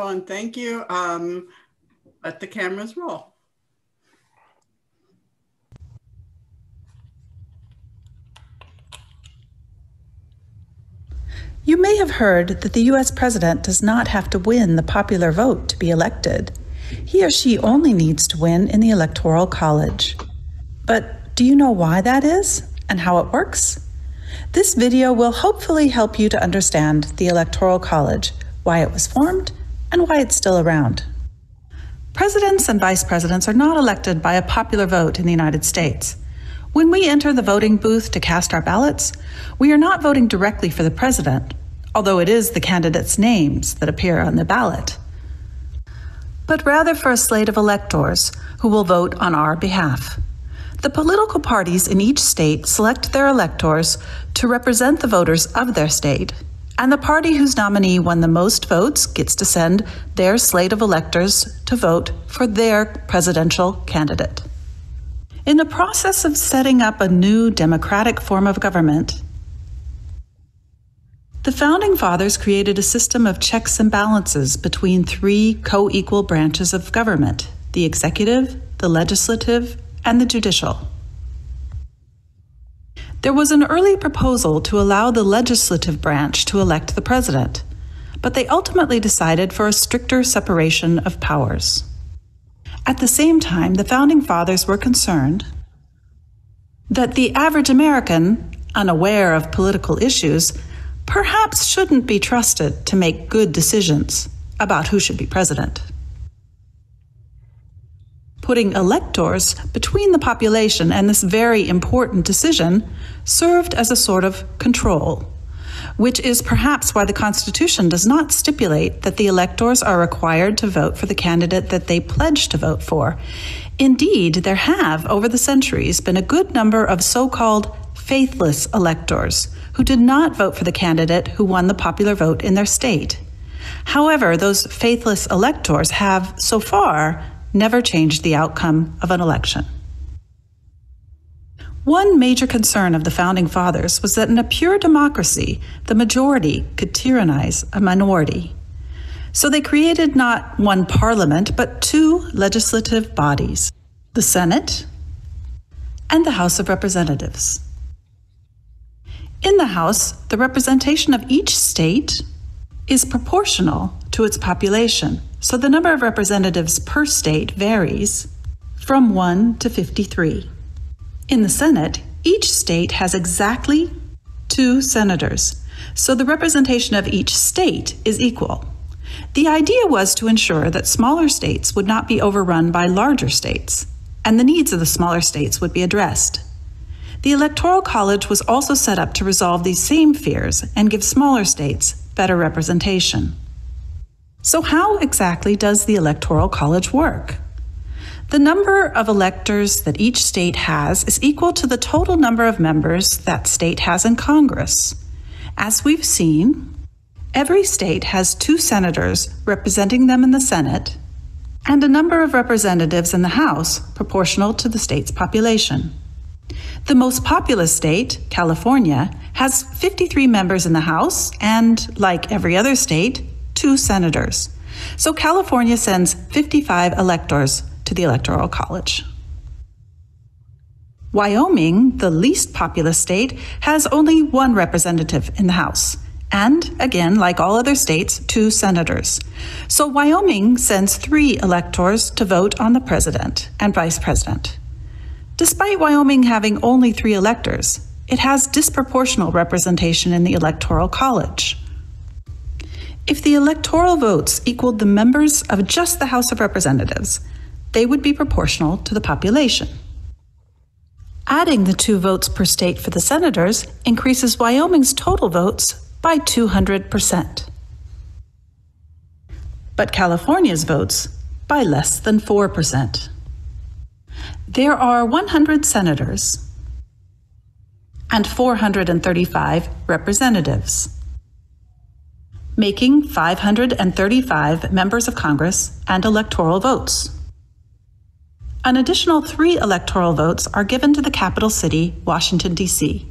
and thank you. Let the cameras roll. You may have heard that the U.S. president does not have to win the popular vote to be elected. He or she only needs to win in the Electoral College. But do you know why that is and how it works? This video will hopefully help you to understand the Electoral College, why it was formed, and why it's still around. Presidents and vice presidents are not elected by a popular vote in the United States. When we enter the voting booth to cast our ballots, we are not voting directly for the president, although it is the candidates' names that appear on the ballot, but rather for a slate of electors who will vote on our behalf. The political parties in each state select their electors to represent the voters of their state, and the party whose nominee won the most votes gets to send their slate of electors to vote for their presidential candidate. In the process of setting up a new democratic form of government, the Founding Fathers created a system of checks and balances between three co-equal branches of government: the executive, the legislative, and the judicial. There was an early proposal to allow the legislative branch to elect the president, but they ultimately decided for a stricter separation of powers. At the same time, the Founding Fathers were concerned that the average American, unaware of political issues, perhaps shouldn't be trusted to make good decisions about who should be president. Putting electors between the population and this very important decision served as a sort of control, which is perhaps why the Constitution does not stipulate that the electors are required to vote for the candidate that they pledge to vote for. Indeed, there have, over the centuries, been a good number of so-called faithless electors who did not vote for the candidate who won the popular vote in their state. However, those faithless electors have, so far, never changed the outcome of an election. One major concern of the Founding Fathers was that in a pure democracy, the majority could tyrannize a minority. So they created not one parliament, but two legislative bodies, the Senate and the House of Representatives. In the House, the representation of each state is proportional to its population, so the number of representatives per state varies from 1 to 53. In the Senate, each state has exactly 2 senators, so the representation of each state is equal. The idea was to ensure that smaller states would not be overrun by larger states, and the needs of the smaller states would be addressed. The Electoral College was also set up to resolve these same fears and give smaller states better representation. So how exactly does the Electoral College work? The number of electors that each state has is equal to the total number of members that state has in Congress. As we've seen, every state has 2 senators representing them in the Senate and a number of representatives in the House proportional to the state's population. The most populous state, California, has 53 members in the House and, like every other state, 2 senators. So California sends 55 electors to the Electoral College. Wyoming, the least populous state, has only 1 representative in the House, and, again, like all other states, 2 senators. So Wyoming sends 3 electors to vote on the president and vice president. Despite Wyoming having only 3 electors, it has disproportional representation in the Electoral College. If the electoral votes equaled the members of just the House of Representatives, they would be proportional to the population. Adding the 2 votes per state for the senators increases Wyoming's total votes by 200%. But California's votes by less than 4%. There are 100 senators and 435 representatives, making 535 members of Congress and electoral votes. An additional 3 electoral votes are given to the capital city, Washington, D.C.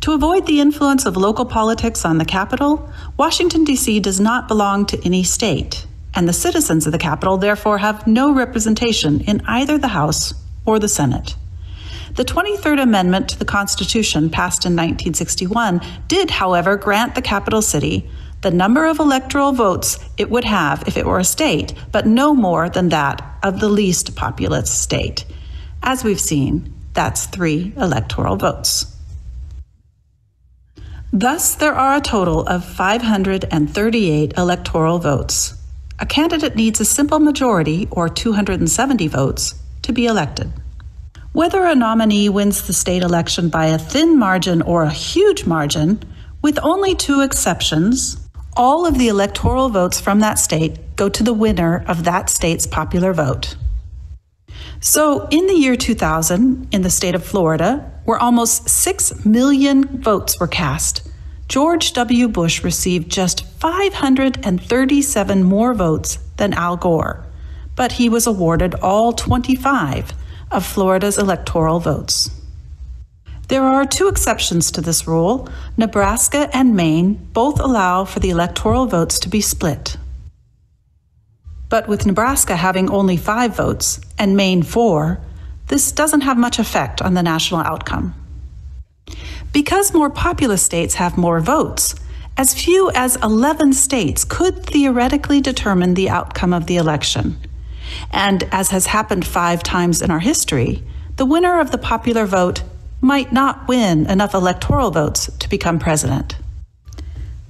To avoid the influence of local politics on the capital, Washington, D.C. does not belong to any state, and the citizens of the capital therefore have no representation in either the House or the Senate. The 23rd Amendment to the Constitution, passed in 1961, did, however, grant the capital city the number of electoral votes it would have if it were a state, but no more than that of the least populous state. As we've seen, That's 3 electoral votes. Thus, there are a total of 538 electoral votes. A candidate needs a simple majority, or 270 votes, to be elected. Whether a nominee wins the state election by a thin margin or a huge margin, with only 2 exceptions, all of the electoral votes from that state go to the winner of that state's popular vote. So, in the year 2000, in the state of Florida, where almost 6 million votes were cast, George W. Bush received just 537 more votes than Al Gore, but he was awarded all 25 of Florida's electoral votes. There are 2 exceptions to this rule. Nebraska and Maine both allow for the electoral votes to be split. But with Nebraska having only 5 votes and Maine 4, this doesn't have much effect on the national outcome. Because more populous states have more votes, as few as 11 states could theoretically determine the outcome of the election. And as has happened 5 times in our history, the winner of the popular vote might not win enough electoral votes to become president.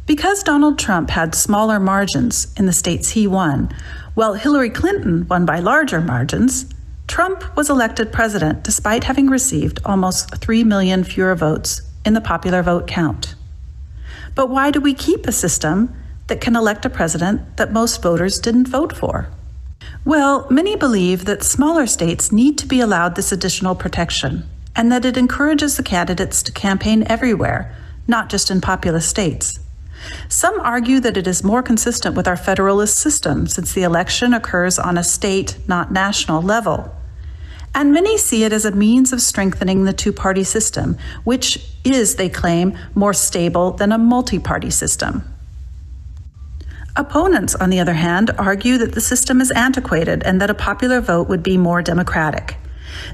Because Donald Trump had smaller margins in the states he won, while Hillary Clinton won by larger margins, Trump was elected president despite having received almost 3 million fewer votes in the popular vote count. But why do we keep a system that can elect a president that most voters didn't vote for? Well, many believe that smaller states need to be allowed this additional protection, and that it encourages the candidates to campaign everywhere, not just in populous states. Some argue that it is more consistent with our federalist system since the election occurs on a state, not national level. And many see it as a means of strengthening the 2-party system, which is, they claim, more stable than a multi-party system. Opponents, on the other hand, argue that the system is antiquated and that a popular vote would be more democratic.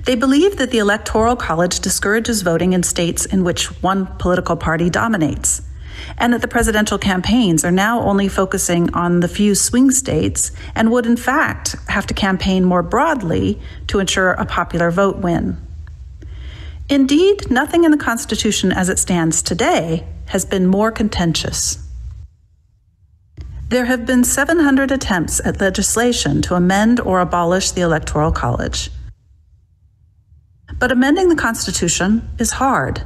They believe that the Electoral College discourages voting in states in which one political party dominates, and that the presidential campaigns are now only focusing on the few swing states and would in fact have to campaign more broadly to ensure a popular vote win. Indeed, nothing in the Constitution as it stands today has been more contentious. There have been 700 attempts at legislation to amend or abolish the Electoral College. But amending the Constitution is hard.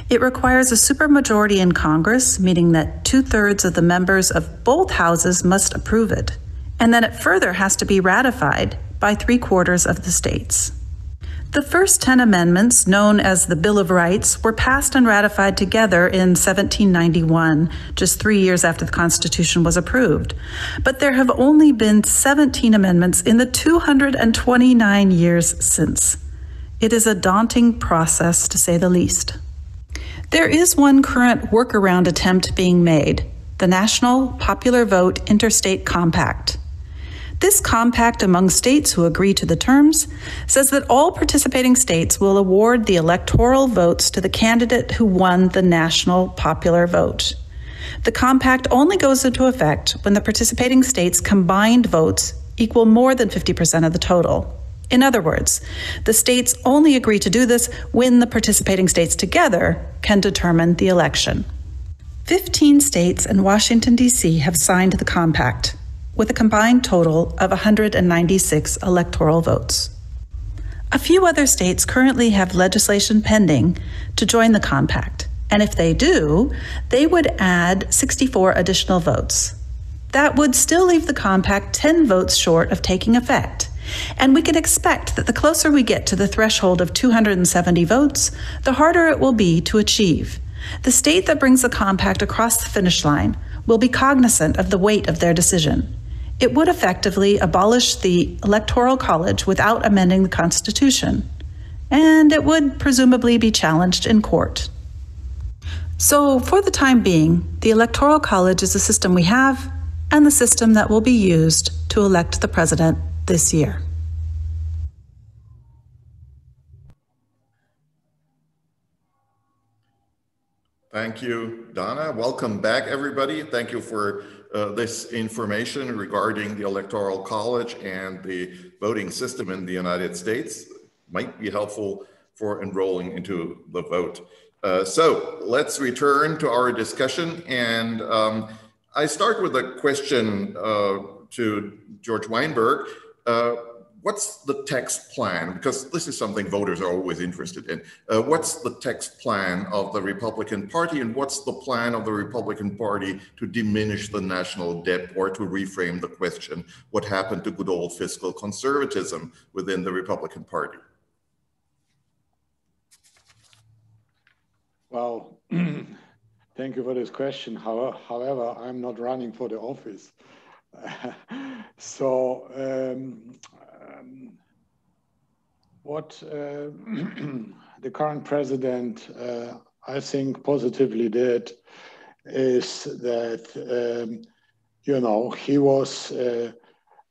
It requires a supermajority in Congress, meaning that 2/3 of the members of both houses must approve it, and then it further has to be ratified by 3/4 of the states. The first 10 amendments, known as the Bill of Rights, were passed and ratified together in 1791, just 3 years after the Constitution was approved. But there have only been 17 amendments in the 229 years since. It is a daunting process, to say the least. There is one current workaround attempt being made, the National Popular Vote Interstate Compact. This compact among states who agree to the terms says that all participating states will award the electoral votes to the candidate who won the national popular vote. The compact only goes into effect when the participating states' combined votes equal more than 50% of the total. In other words, the states only agree to do this when the participating states together can determine the election. 15 states and Washington, D.C. have signed the compact, with a combined total of 196 electoral votes. A few other states currently have legislation pending to join the compact, and if they do, they would add 64 additional votes. That would still leave the compact 10 votes short of taking effect. And we can expect that the closer we get to the threshold of 270 votes, the harder it will be to achieve. The state that brings the compact across the finish line will be cognizant of the weight of their decision. It would effectively abolish the Electoral College without amending the Constitution, and it would presumably be challenged in court. So, for the time being, the Electoral College is the system we have and the system that will be used to elect the president this year. Thank you, Donna. Welcome back, everybody. Thank you for this information regarding the Electoral College and the voting system in the United States. Might be helpful for enrolling into the vote. So let's return to our discussion. And I start with a question to George Weinberg. What's the tax plan? Because this is something voters are always interested in. What's the tax plan of the Republican Party, and what's the plan of the Republican Party to diminish the national debt, or to reframe the question, what happened to good old fiscal conservatism within the Republican Party? Well, thank you for this question. However, I'm not running for the office. So what the current president, I think, positively did is that, he was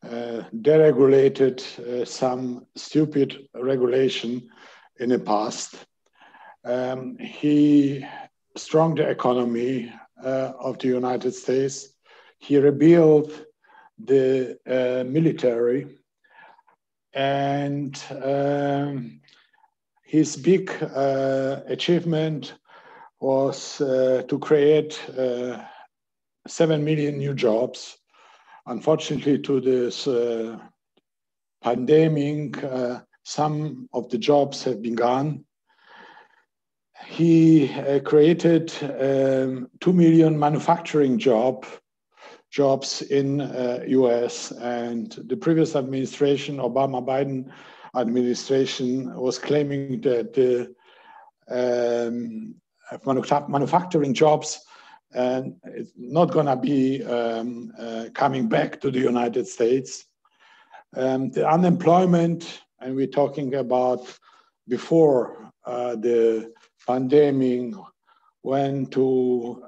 deregulated some stupid regulation in the past. He strengthened the economy of the United States. He rebuilt the military, and his big achievement was to create 7 million new jobs. Unfortunately, to this pandemic, some of the jobs have been gone. He created 2 million manufacturing jobs in US, and the previous administration, Obama-Biden administration, was claiming that the manufacturing jobs it's not going to be coming back to the United States. The unemployment, and we're talking about before the pandemic, went to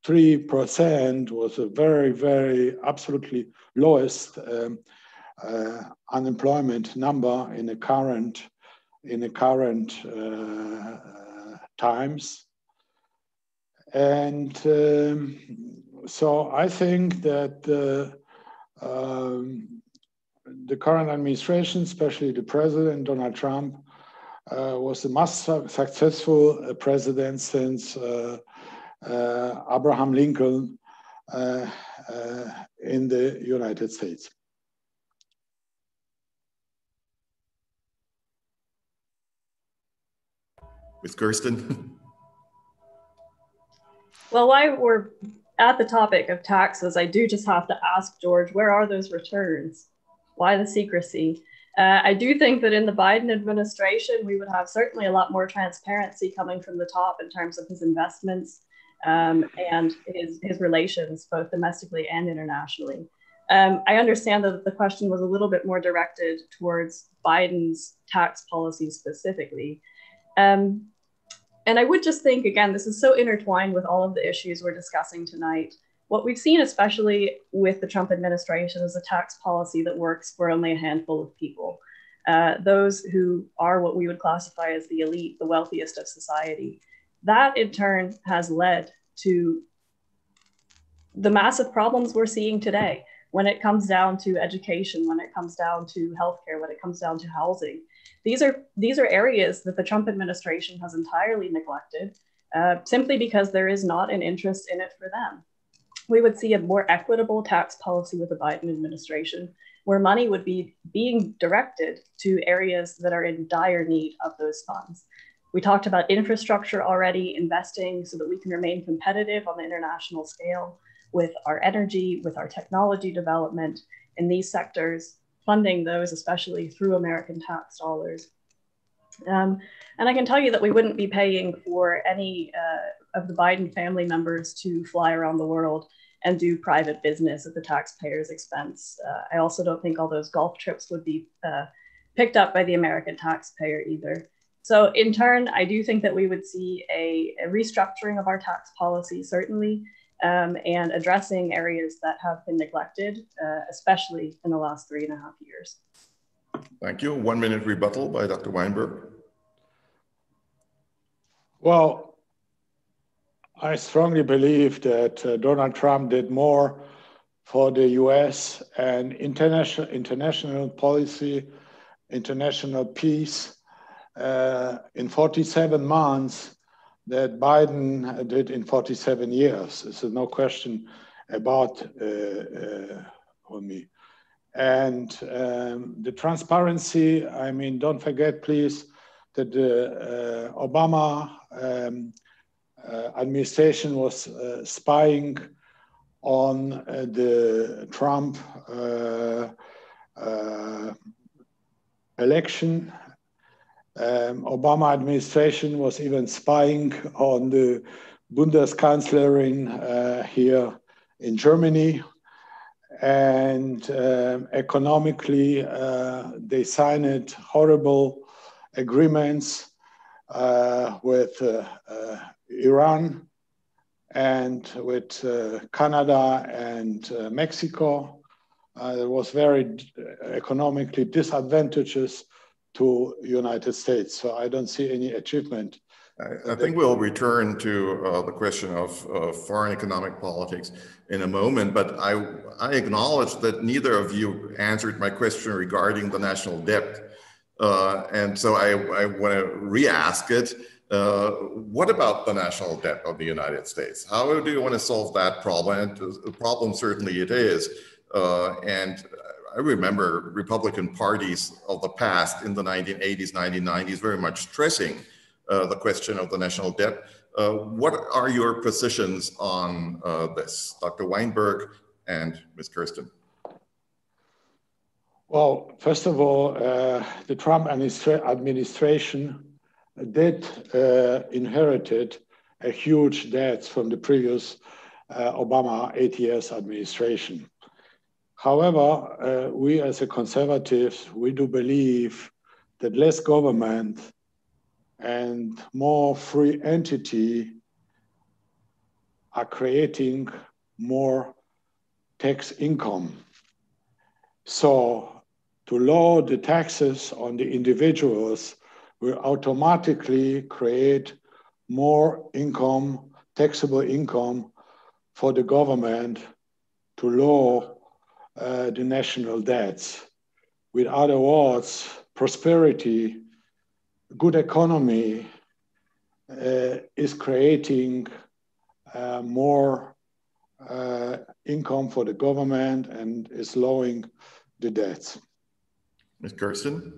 3%, was a very, very absolutely lowest unemployment number in the current times. And so I think that the current administration, especially the president, Donald Trump, was the most successful president since Abraham Lincoln in the United States. Ms. Kerestan? Well, while we're at the topic of taxes, I do just have to ask George, where are those returns? Why the secrecy? I do think that in the Biden administration, we would have certainly a lot more transparency coming from the top in terms of his investments and his relations, both domestically and internationally. I understand that the question was a little bit more directed towards Biden's tax policy specifically. And I would just think, again, this is so intertwined with all of the issues we're discussing tonight. What we've seen, especially with the Trump administration, is a tax policy that works for only a handful of people. Those who are what we would classify as the elite, the wealthiest of society. That in turn has led to the massive problems we're seeing today when it comes down to education, when it comes down to healthcare, when it comes down to housing. These are areas that the Trump administration has entirely neglected simply because there is not an interest in it for them. We would see a more equitable tax policy with the Biden administration, where money would be being directed to areas that are in dire need of those funds. We talked about infrastructure already, investing so that we can remain competitive on the international scale with our energy, with our technology development in these sectors, funding those, especially through American tax dollars. And I can tell you that we wouldn't be paying for any of the Biden family members to fly around the world and do private business at the taxpayer's expense. I also don't think all those golf trips would be picked up by the American taxpayer either. So in turn, I do think that we would see a restructuring of our tax policy, certainly, and addressing areas that have been neglected, especially in the last 3.5 years. Thank you. 1 minute rebuttal by Dr. Weinberg. Well, I strongly believe that Donald Trump did more for the US and international policy, international peace, in 47 months that Biden did in 47 years. There's no question about me. And the transparency, I mean, don't forget, please, that the Obama administration was spying on the Trump election. Obama administration was even spying on the Bundeskanzlerin here in Germany. And economically, they signed horrible agreements with Iran and with Canada and Mexico. It was very economically disadvantageous to United States. So I don't see any achievement. I think we'll return to the question of foreign economic politics in a moment, but I acknowledge that neither of you answered my question regarding the national debt. And so I want to re-ask it. What about the national debt of the United States? How do you want to solve that problem? And the problem certainly it is. And I remember Republican parties of the past in the 1980s, 1990s very much stressing the question of the national debt. What are your positions on this, Dr. Weinberg and Ms. Kerestan? Well, first of all, the Trump administration did inherited a huge debt from the previous Obama 8 years administration. However, we as a conservatives, we do believe that less government and more free entity are creating more tax income. So to lower the taxes on the individuals will automatically create more income, taxable income for the government to lower the national debts. With other words, prosperity, good economy is creating more income for the government and is lowering the debts. Ms. Kerestan?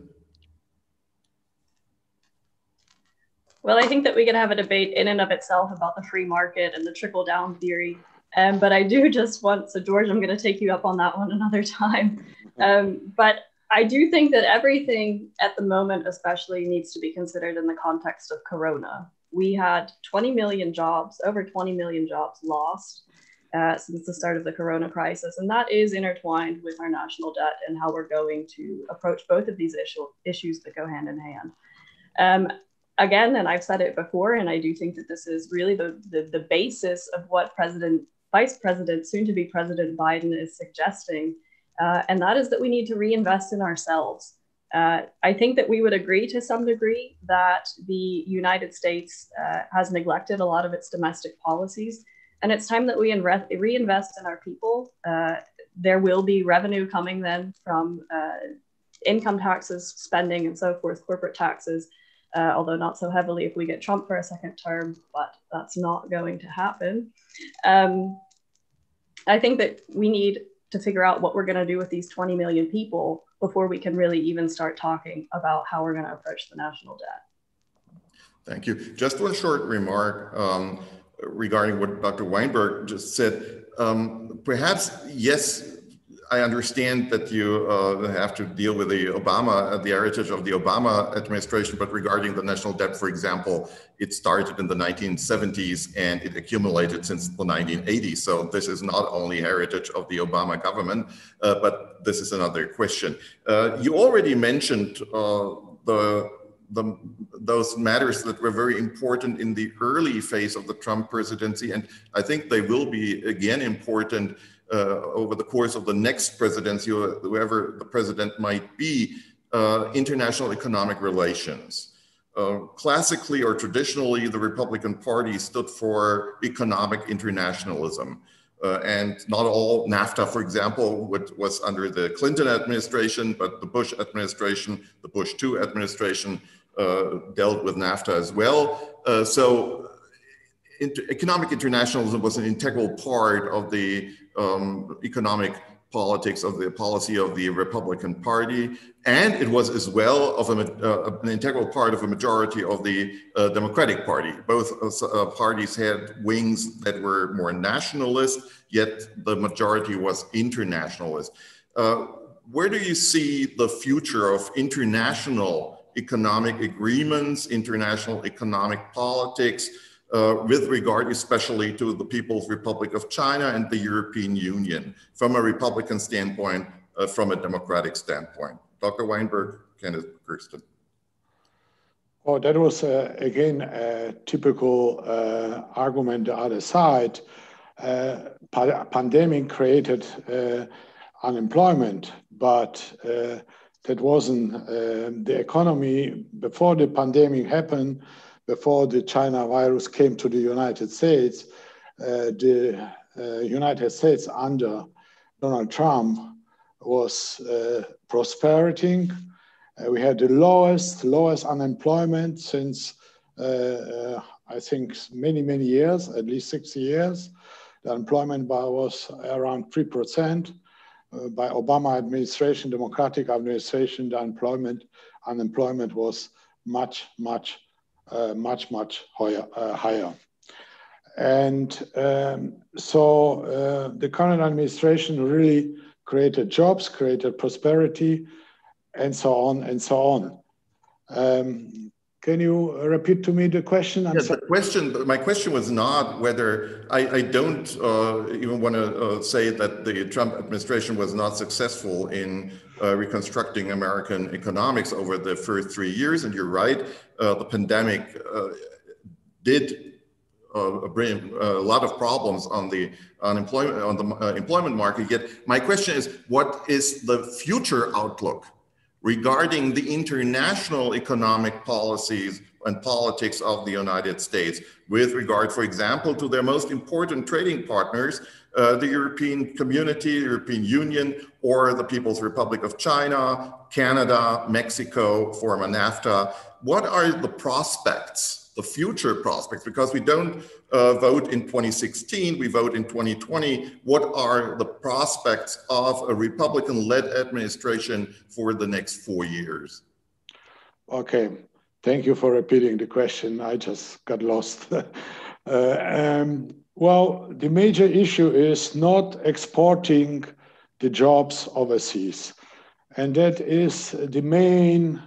Well, I think that we can have a debate in and of itself about the free market and the trickle-down theory. But I do just want, so George, I'm going to take you up on that one another time. But I do think that everything at the moment especially needs to be considered in the context of Corona. We had 20 million jobs, over 20 million jobs lost since the start of the Corona crisis. And that is intertwined with our national debt and how we're going to approach both of these issues that go hand in hand. Again, and I've said it before, and I do think that this is really the basis of what Vice President, soon to be President Biden is suggesting. And that is that we need to reinvest in ourselves. I think that we would agree to some degree that the United States has neglected a lot of its domestic policies. And it's time that we reinvest in our people. There will be revenue coming then from income taxes, spending, and so forth, corporate taxes, although not so heavily if we get Trump for a second term, but that's not going to happen. I think that we need to figure out what we're going to do with these 20 million people before we can really even start talking about how we're going to approach the national debt. Thank you. Just one short remark regarding what Dr. Weinberg just said. Perhaps, yes, I understand that you have to deal with the heritage of the Obama administration, but regarding the national debt, for example, it started in the 1970s and it accumulated since the 1980s. So this is not only heritage of the Obama government, but this is another question. You already mentioned those matters that were very important in the early phase of the Trump presidency, and I think they will be again important over the course of the next presidency, whoever the president might be. International economic relations. Classically or traditionally, the Republican Party stood for economic internationalism. And not all NAFTA, for example, was under the Clinton administration, but the Bush administration, the Bush II administration, dealt with NAFTA as well. So economic internationalism was an integral part of the economic politics of the policy of the Republican Party, and it was as well of an integral part of a majority of the Democratic Party. Both parties had wings that were more nationalist, yet the majority was internationalist. Where do you see the future of international economic agreements, international economic politics, with regard especially to the People's Republic of China and the European Union, from a Republican standpoint, from a Democratic standpoint? Dr. Weinberg, Candice Kerestan. Oh, that was, again, a typical argument the other side. Pandemic created unemployment, but that wasn't the economy. Before the pandemic happened, before the China virus came to the United States, the United States under Donald Trump was prospering. We had the lowest unemployment since, I think, many years, at least 60 years. The unemployment was around 3%. By Obama administration, Democratic administration, the unemployment was much higher. And so the current administration really created jobs, created prosperity, and so on and so on. Can you repeat to me the question? My question was not whether, I don't even want to say that the Trump administration was not successful in reconstructing American economics over the first 3 years. And you're right, the pandemic did bring a lot of problems on the employment market. Yet my question is, what is the future outlook regarding the international economic policies and politics of the United States with regard, for example, to their most important trading partners, the European Community, the European Union, or the People's Republic of China, Canada, Mexico, former NAFTA? What are the prospects, the future prospects? Because we don't vote in 2016, we vote in 2020. What are the prospects of a Republican-led administration for the next 4 years? Okay, thank you for repeating the question. I just got lost. Well, the major issue is not exporting the jobs overseas. And that is the main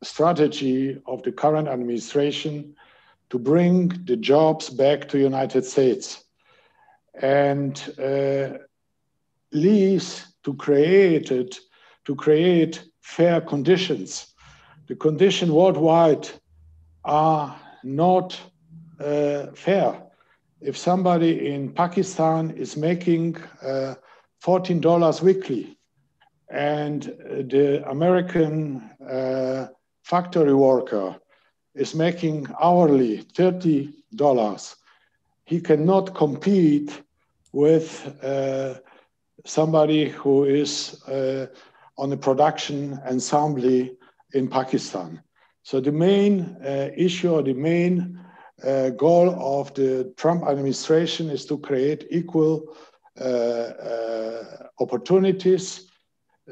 strategy of the current administration, to bring the jobs back to the United States and least to create fair conditions. The conditions worldwide are not fair. If somebody in Pakistan is making $14 weekly, and the American factory worker is making hourly $30, he cannot compete with somebody who is on the production assembly in Pakistan. So the main issue, or the main goal of the Trump administration is to create equal opportunities,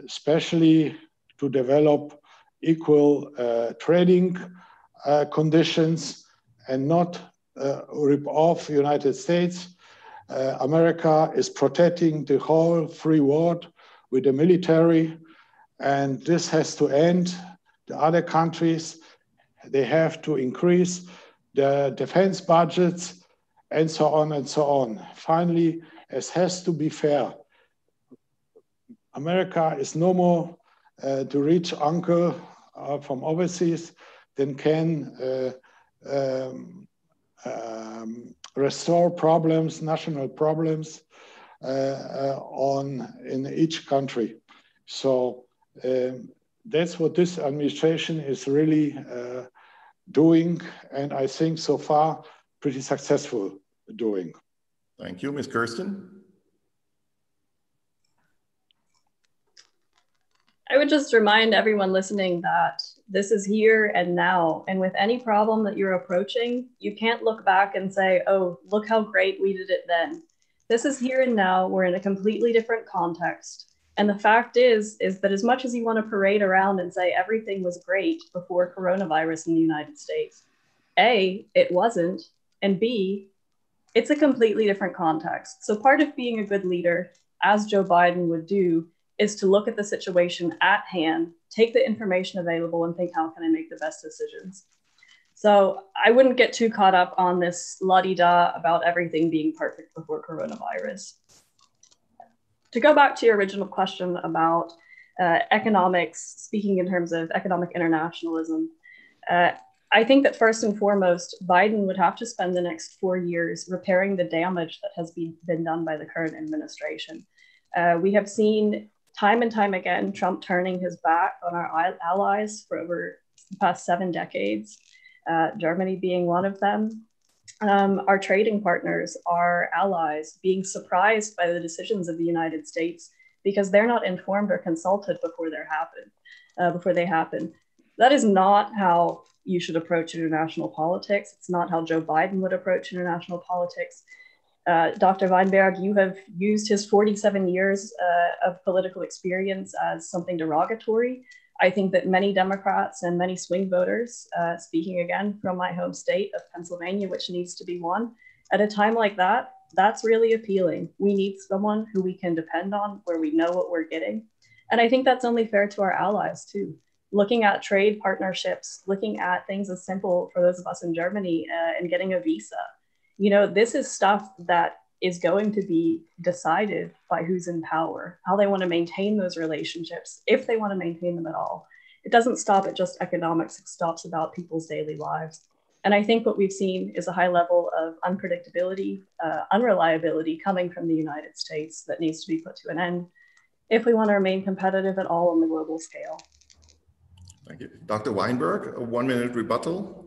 especially to develop equal trading conditions and not rip off the United States. America is protecting the whole free world with the military, and this has to end. The other countries, they have to increase the defense budgets and so on and so on. Finally, it has to be fair. America is no more the rich uncle from overseas that can restore problems, national problems in each country. So that's what this administration is really doing, and I think so far pretty successful doing. Thank you, Ms. Kerestan. I would just remind everyone listening that this is here and now. And with any problem that you're approaching, you can't look back and say, oh, look how great we did it then. This is here and now. We're in a completely different context. And the fact is that as much as you want to parade around and say everything was great before coronavirus in the United States, A, it wasn't, and B, it's a completely different context. So part of being a good leader, as Joe Biden would do, is to look at the situation at hand, take the information available and think, how can I make the best decisions? So I wouldn't get too caught up on this la-di-da about everything being perfect before coronavirus. To go back to your original question about economics, speaking in terms of economic internationalism, I think that first and foremost, Biden would have to spend the next 4 years repairing the damage that has been done by the current administration. We have seen time and time again, Trump turning his back on our allies for over the past 7 decades, Germany being one of them. Our trading partners, our allies, being surprised by the decisions of the United States because they're not informed or consulted before they happen. That is not how you should approach international politics. It's not how Joe Biden would approach international politics. Dr. Weinberg, you have used his 47 years of political experience as something derogatory. I think that many Democrats and many swing voters, speaking again from my home state of Pennsylvania, which needs to be won, at a time like that, that's really appealing. We need someone who we can depend on, where we know what we're getting. And I think that's only fair to our allies too. Looking at trade partnerships, looking at things as simple for those of us in Germany and getting a visa. You know, this is stuff that is going to be decided by who's in power, how they want to maintain those relationships, if they want to maintain them at all. It doesn't stop at just economics, it stops about people's daily lives. And I think what we've seen is a high level of unpredictability, unreliability coming from the United States that needs to be put to an end if we want to remain competitive at all on the global scale. Thank you. Dr. Weinberg, a 1-minute rebuttal.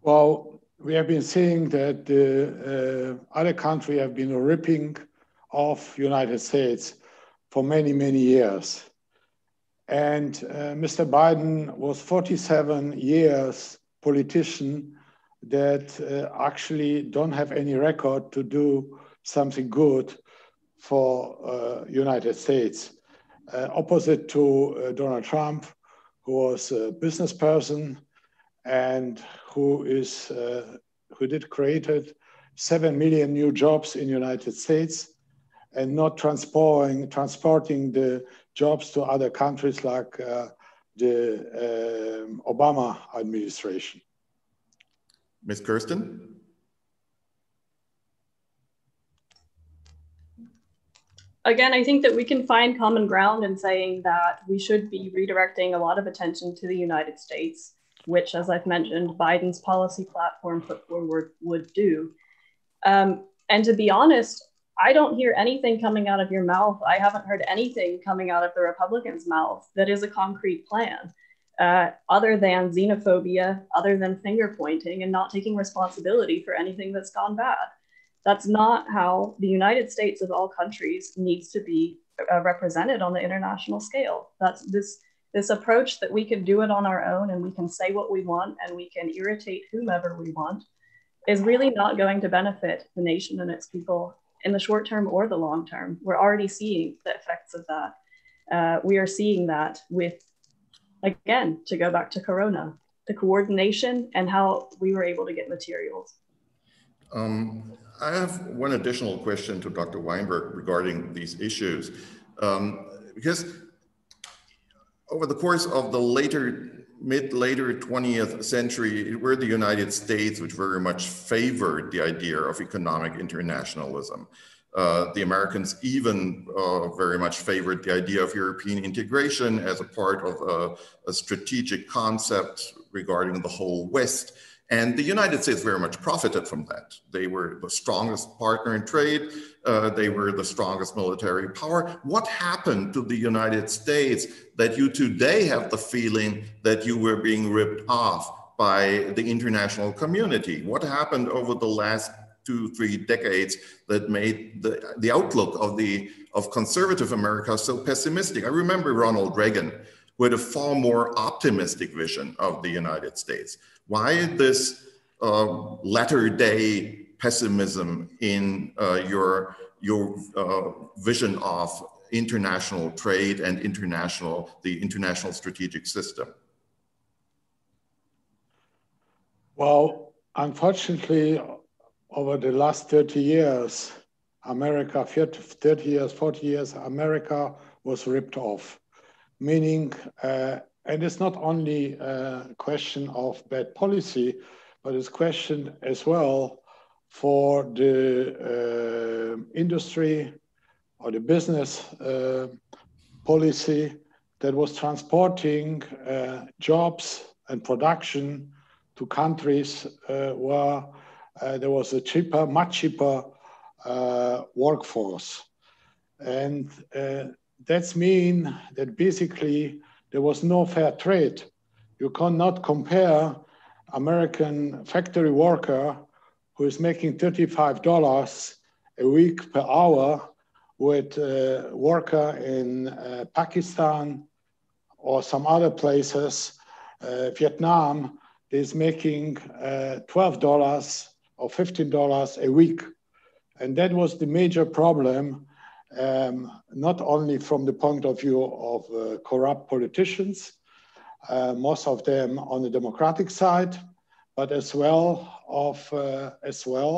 Well, we have been seeing that the other countries have been ripping off United States for many, many years. And Mr. Biden was 47 years politician that actually don't have any record to do something good for United States. Opposite to Donald Trump, who was a business person and who did created 7 million new jobs in the United States and not transporting the jobs to other countries like the Obama administration. Ms. Kerestan? Again, I think that we can find common ground in saying that we should be redirecting a lot of attention to the United States, which, as I've mentioned, Biden's policy platform put forward would do. And to be honest, I don't hear anything coming out of your mouth. I haven't heard anything coming out of the Republicans' mouth that is a concrete plan, other than xenophobia, other than finger pointing and not taking responsibility for anything that's gone bad. That's not how the United States of all countries needs to be represented on the international scale. That's this approach that we can do it on our own and we can say what we want and we can irritate whomever we want is really not going to benefit the nation and its people in the short term or the long term. We're already seeing the effects of that. We are seeing that with, again, to go back to Corona, the coordination and how we were able to get materials. I have one additional question to Dr. Weinberg regarding these issues, because over the course of the later 20th century, it were the United States which very much favored the idea of economic internationalism. The Americans even very much favored the idea of European integration as a part of a strategic concept regarding the whole West. And the United States very much profited from that. They were the strongest partner in trade. They were the strongest military power. What happened to the United States that you today have the feeling that you were being ripped off by the international community? What happened over the last 2-3 decades that made the outlook of conservative America so pessimistic? I remember Ronald Reagan, who had a far more optimistic vision of the United States. Why this latter day pessimism in your vision of international trade and the international strategic system? Well, unfortunately, over the last 30 years, 30 years, 40 years, America was ripped off. Meaning, and it's not only a question of bad policy, but it's a question as well for the industry or the business policy that was transporting jobs and production to countries where there was a much cheaper workforce. And that's mean that basically there was no fair trade. You cannot compare American factory worker who is making $35 a week per hour with a worker in Pakistan or some other places, Vietnam, is making $12 or $15 a week. And that was the major problem, not only from the point of view of corrupt politicians, most of them on the Democratic side, but as well,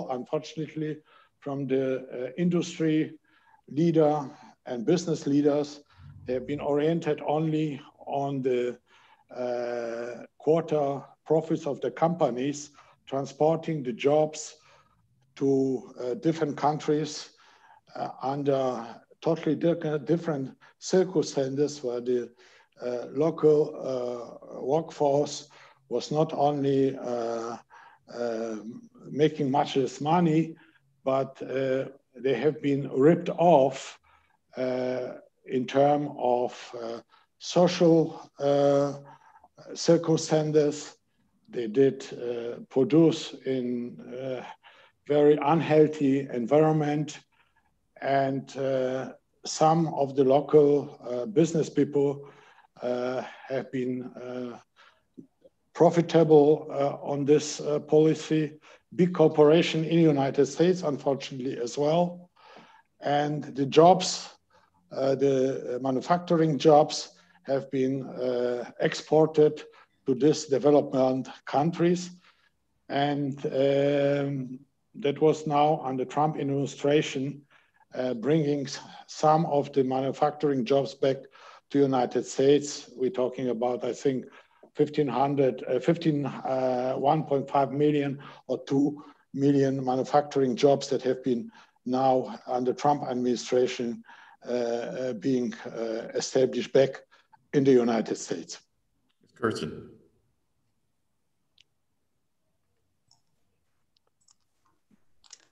unfortunately, from the industry leader and business leaders. They have been oriented only on the quarter profits of the companies, transporting the jobs to different countries under totally different circumstances, where the local workforce was not only making much less money, but they have been ripped off in terms of social circumstances. They did produce in a very unhealthy environment, and some of the local business people have been profitable on this policy. Big corporation in the United States, unfortunately, as well. And the jobs, the manufacturing jobs, have been exported to these development countries. And that was now under Trump administration, bringing some of the manufacturing jobs back to the United States. We're talking about, I think, 1.5 million or 2 million manufacturing jobs that have been now under Trump administration being established back in the United States. Kerestan.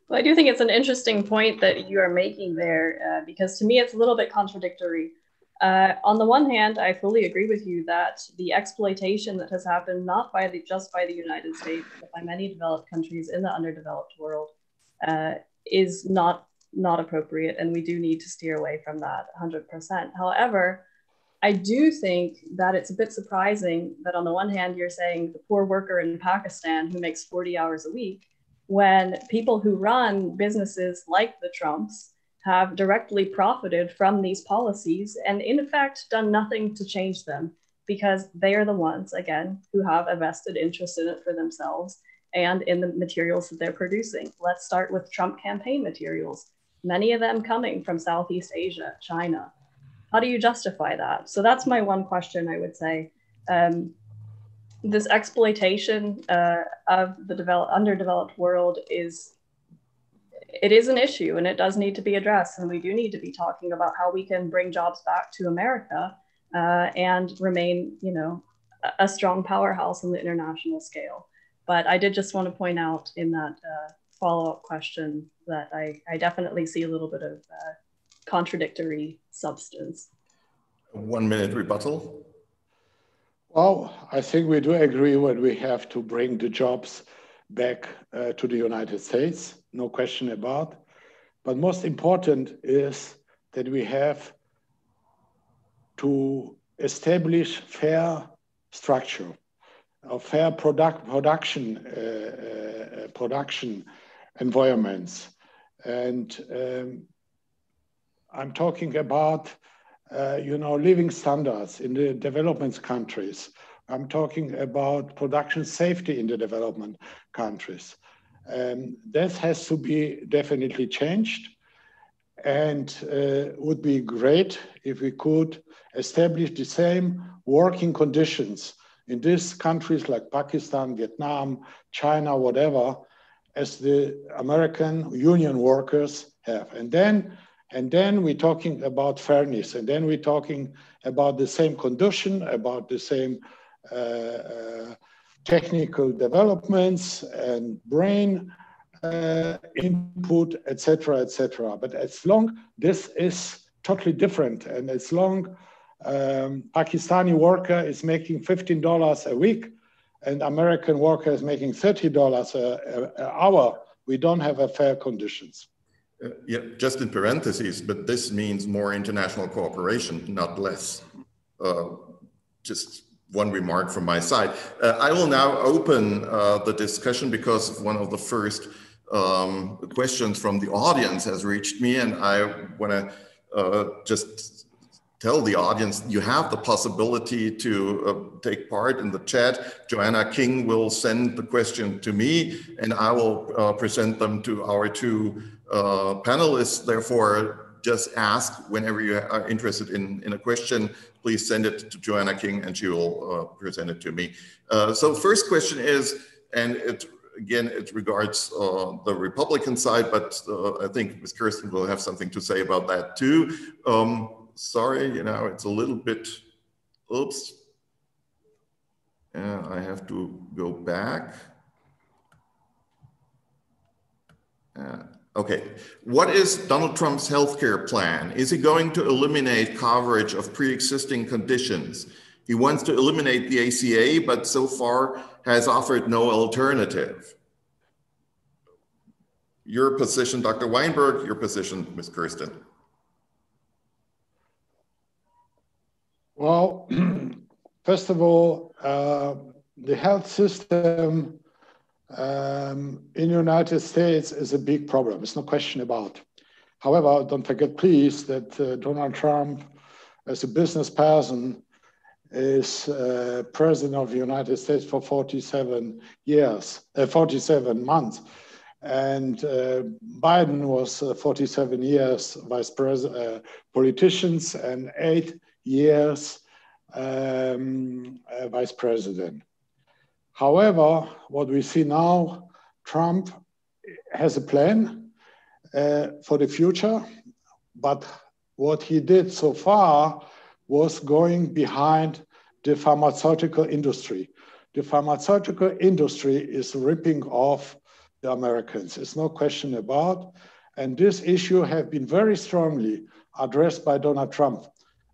Well, I do think it's an interesting point that you are making there, because to me, it's a little bit contradictory. On the one hand, I fully agree with you that the exploitation that has happened, not just by the United States, but by many developed countries in the underdeveloped world, is not appropriate, and we do need to steer away from that 100%. However, I do think that it's a bit surprising that on the one hand, you're saying the poor worker in Pakistan who makes 40 hours a week, when people who run businesses like the Trumps have directly profited from these policies and in fact done nothing to change them, because they are the ones, again, who have a vested interest in it for themselves and in the materials that they're producing. Let's start with Trump campaign materials, many of them coming from Southeast Asia, China. How do you justify that? So that's my one question, I would say. This exploitation of the underdeveloped world is an issue, and it does need to be addressed. And we do need to be talking about how we can bring jobs back to America and remain, a strong powerhouse on the international scale. But I did just want to point out in that follow-up question that I definitely see a little bit of contradictory substance. 1 minute rebuttal. Well, I think we do agree that we have to bring the jobs back to the United States, no question about. But most important is that we have to establish fair structure, a fair production environments. And I'm talking about, living standards in the development countries. I'm talking about production safety in the development countries. That has to be definitely changed. And would be great if we could establish the same working conditions in these countries like Pakistan, Vietnam, China, whatever, as the American union workers have. And then we're talking about fairness, and then we're talking about the same condition, about the same technical developments and brain input, etc., etc. But as long this is totally different, and as long Pakistani worker is making $15 a week and American worker is making $30 an hour, we don't have a fair conditions. Yeah, just in parentheses, but this means more international cooperation, not less. Just one remark from my side. I will now open the discussion because one of the first questions from the audience has reached me, and I want to just tell the audience you have the possibility to take part in the chat. Joanna King will send the question to me, and I will present them to our two panelists. Therefore, just ask whenever you are interested in a question. Please send it to Joanna King, and she will present it to me. So first question is, and it regards the Republican side, but I think Ms. Kerestan will have something to say about that too. Sorry, it's a little bit, oops. I have to go back. Okay, what is Donald Trump's healthcare plan? Is he going to eliminate coverage of pre-existing conditions? He wants to eliminate the ACA, but so far has offered no alternative. Your position, Dr. Weinberg, your position, Ms. Kerestan. Well, first of all, the health system in the United States is a big problem. There's no question about. However, don't forget, please, that Donald Trump, as a business person, is president of the United States for 47 months. And Biden was 47 years vice president, politicians, and 8 years vice president. However, what we see now, Trump has a plan for the future, but what he did so far was going behind the pharmaceutical industry. The pharmaceutical industry is ripping off the Americans. It's no question about. And this issue has been very strongly addressed by Donald Trump.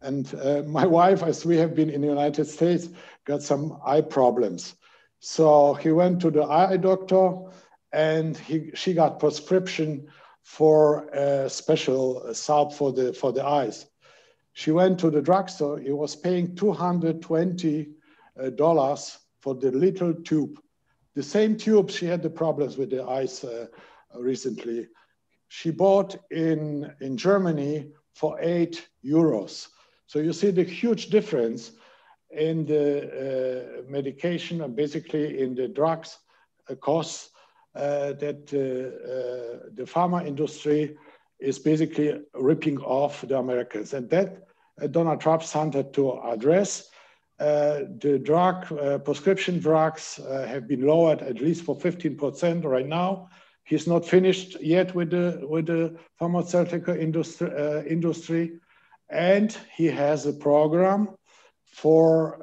And my wife, as we have been in the United States, got some eye problems. So he went to the eye doctor, and she got prescription for a special salve for the eyes. She went to the drugstore. He was paying $220 for the little tube. The same tube she had the problems with the eyes recently. She bought in Germany for €8. So you see the huge difference in the medication and basically in the drugs costs that the pharma industry is basically ripping off the Americans. And that Donald Trump wanted to address. The prescription drugs have been lowered at least for 15% right now. He's not finished yet with the pharmaceutical industry. And he has a program for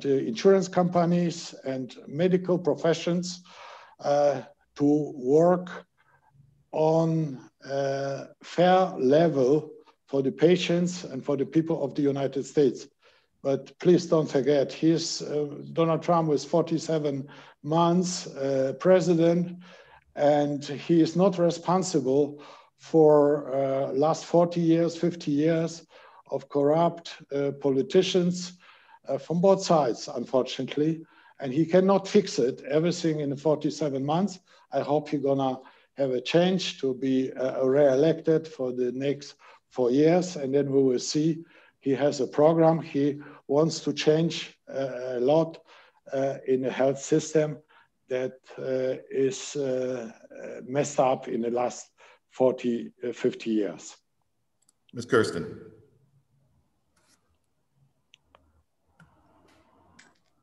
the insurance companies and medical professions to work on a fair level for the patients and for the people of the United States. But please don't forget, Donald Trump was 47 months president, and he is not responsible for last 40 years, 50 years of corrupt politicians from both sides, unfortunately, and he cannot fix it, everything in 47 months. I hope he's gonna have a change to be re-elected for the next 4 years, and then we will see. He has a program. He wants to change a lot in the health system that is messed up in the last 40, 50 years. Ms. Kerestan.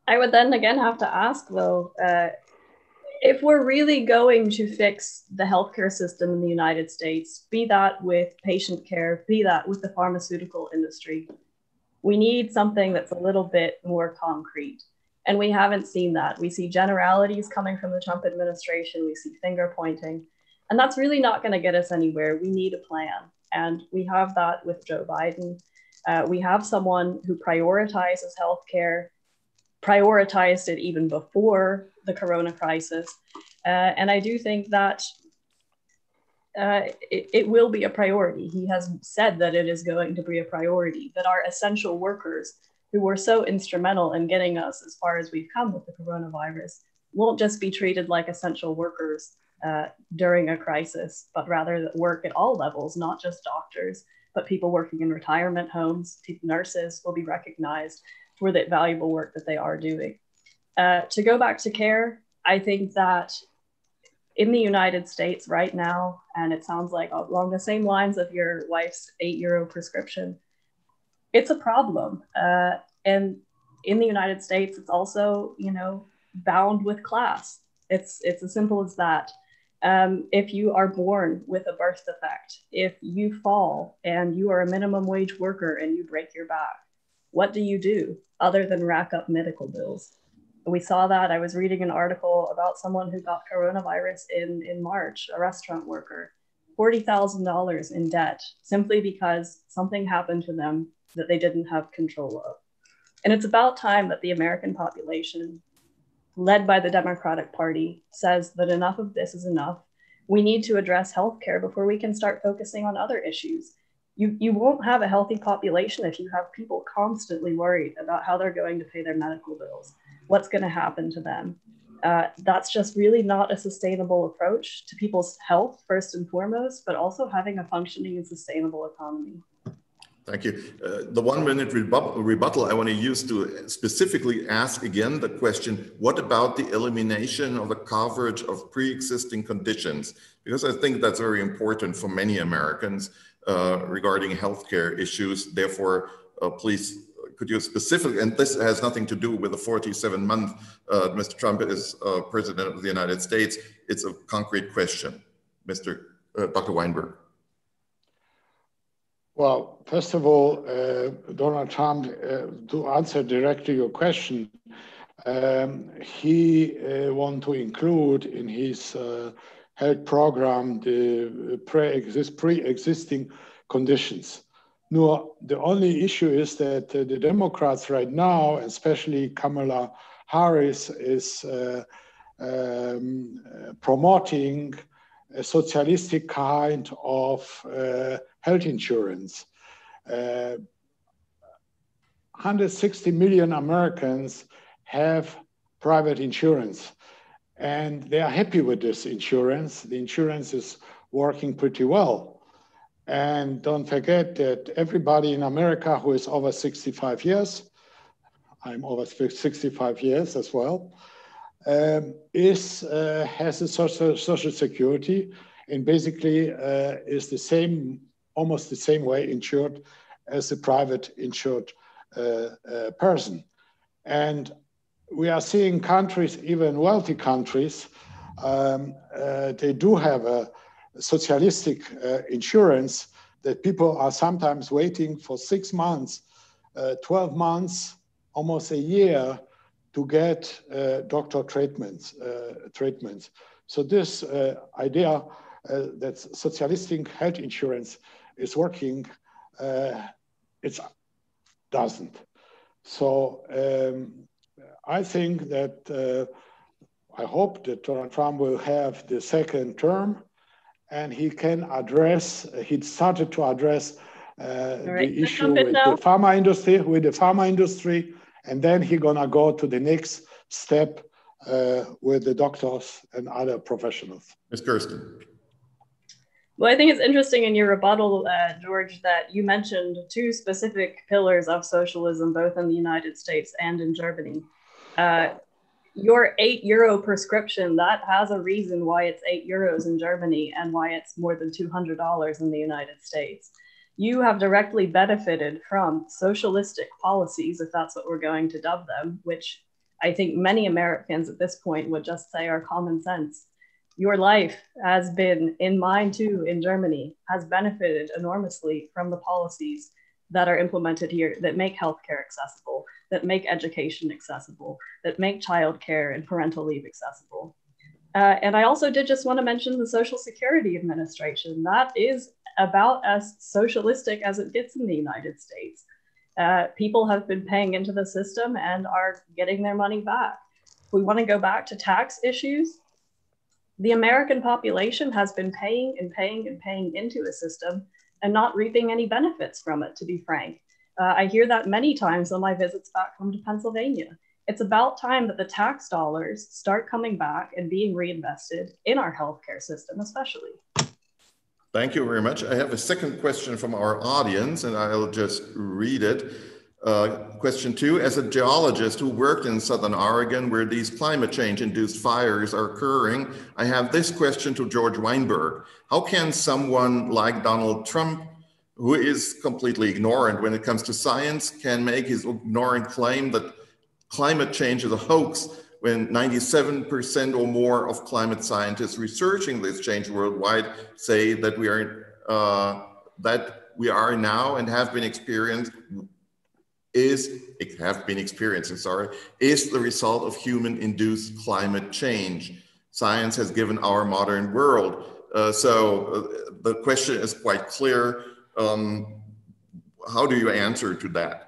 I would then again have to ask, though, if we're really going to fix the healthcare system in the United States, be that with patient care, be that with the pharmaceutical industry, we need something that's a little bit more concrete. And we haven't seen that. We see generalities coming from the Trump administration. We see finger pointing. And that's really not going to get us anywhere. We need a plan. And we have that with Joe Biden. We have someone who prioritizes healthcare, prioritized it even before the corona crisis. And I do think that it will be a priority. He has said that it is going to be a priority, that our essential workers who were so instrumental in getting us as far as we've come with the coronavirus won't just be treated like essential workers during a crisis, but rather that work at all levels, not just doctors, but people working in retirement homes, nurses will be recognized for the valuable work that they are doing. To go back to care, I think that in the United States right now, and it sounds like along the same lines of your wife's €8 prescription, it's a problem. And in the United States, it's also, bound with class. It's as simple as that. If you are born with a birth defect, if you fall and you are a minimum wage worker and you break your back, what do you do other than rack up medical bills? We saw that. I was reading an article about someone who got coronavirus in March, a restaurant worker, $40,000 in debt, simply because something happened to them that they didn't have control of. And it's about time that the American population, led by the Democratic Party, says that enough of this is enough. We need to address healthcare before we can start focusing on other issues. You won't have a healthy population if you have people constantly worried about how they're going to pay their medical bills, what's going to happen to them. That's just really not a sustainable approach to people's health, first and foremost, but also having a functioning and sustainable economy. Thank you. The 1 minute rebuttal I want to use to specifically ask again the question, what about the elimination of the coverage of pre-existing conditions? Because I think that's very important for many Americans regarding healthcare issues. Therefore, please, could you specifically, and this has nothing to do with the 47-month Mr. Trump is president of the United States, it's a concrete question. Dr. Weinberg. Well, first of all, Donald Trump, to answer directly your question, he wants to include in his health program the pre-existing conditions. No, the only issue is that the Democrats right now, especially Kamala Harris, is promoting a socialistic kind of health insurance. 160 million Americans have private insurance, and they are happy with this insurance. The insurance is working pretty well. And don't forget that everybody in America who is over 65 years, I'm over 65 years as well, has a social security, and basically is the same, almost the same way insured as a private insured person. And we are seeing countries, even wealthy countries, they do have a socialistic insurance that people are sometimes waiting for 6 months, 12 months, almost a year to get doctor treatments. So this idea that socialistic health insurance is working, it doesn't. So I think that I hope that Donald Trump will have the second term, and he can address, he started to address the issue with the pharma industry, and then he's gonna go to the next step with the doctors and other professionals. Ms. Kerestan. Well, I think it's interesting in your rebuttal, George, that you mentioned two specific pillars of socialism, both in the United States and in Germany. Your €8 prescription, that has a reason why it's €8 in Germany and why it's more than $200 in the United States. You have directly benefited from socialistic policies, if that's what we're going to dub them, which I think many Americans at this point would just say are common sense. Your life has been, in mine too, in Germany, has benefited enormously from the policies that are implemented here that make healthcare accessible, that make education accessible, that make childcare and parental leave accessible. And I also did just want to mention the Social Security Administration. That is about as socialistic as it gets in the United States. People have been paying into the system and are getting their money back. If we want to go back to tax issues, the American population has been paying and paying and paying into a system and not reaping any benefits from it, to be frank. I hear that many times on my visits back home to Pennsylvania. It's about time that the tax dollars start coming back and being reinvested in our healthcare system, especially. Thank you very much. I have a second question from our audience, and I'll just read it. Question 2, as a geologist who worked in Southern Oregon where these climate change induced fires are occurring, I have this question to George Weinberg. How can someone like Donald Trump, who is completely ignorant when it comes to science, can make his ignorant claim that climate change is a hoax when 97% or more of climate scientists researching this change worldwide say that we are now and have been experiencing is the result of human-induced climate change. Science has given our modern world. So the question is quite clear. How do you answer to that?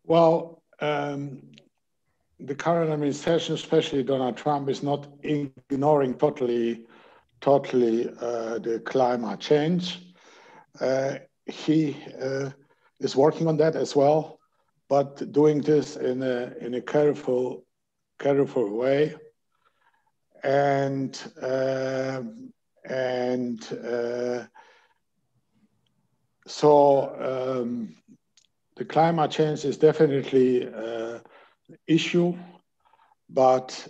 Well, the current administration, especially Donald Trump, is not ignoring totally the climate change. He is working on that as well, but doing this in a careful way. So the climate change is definitely an issue, but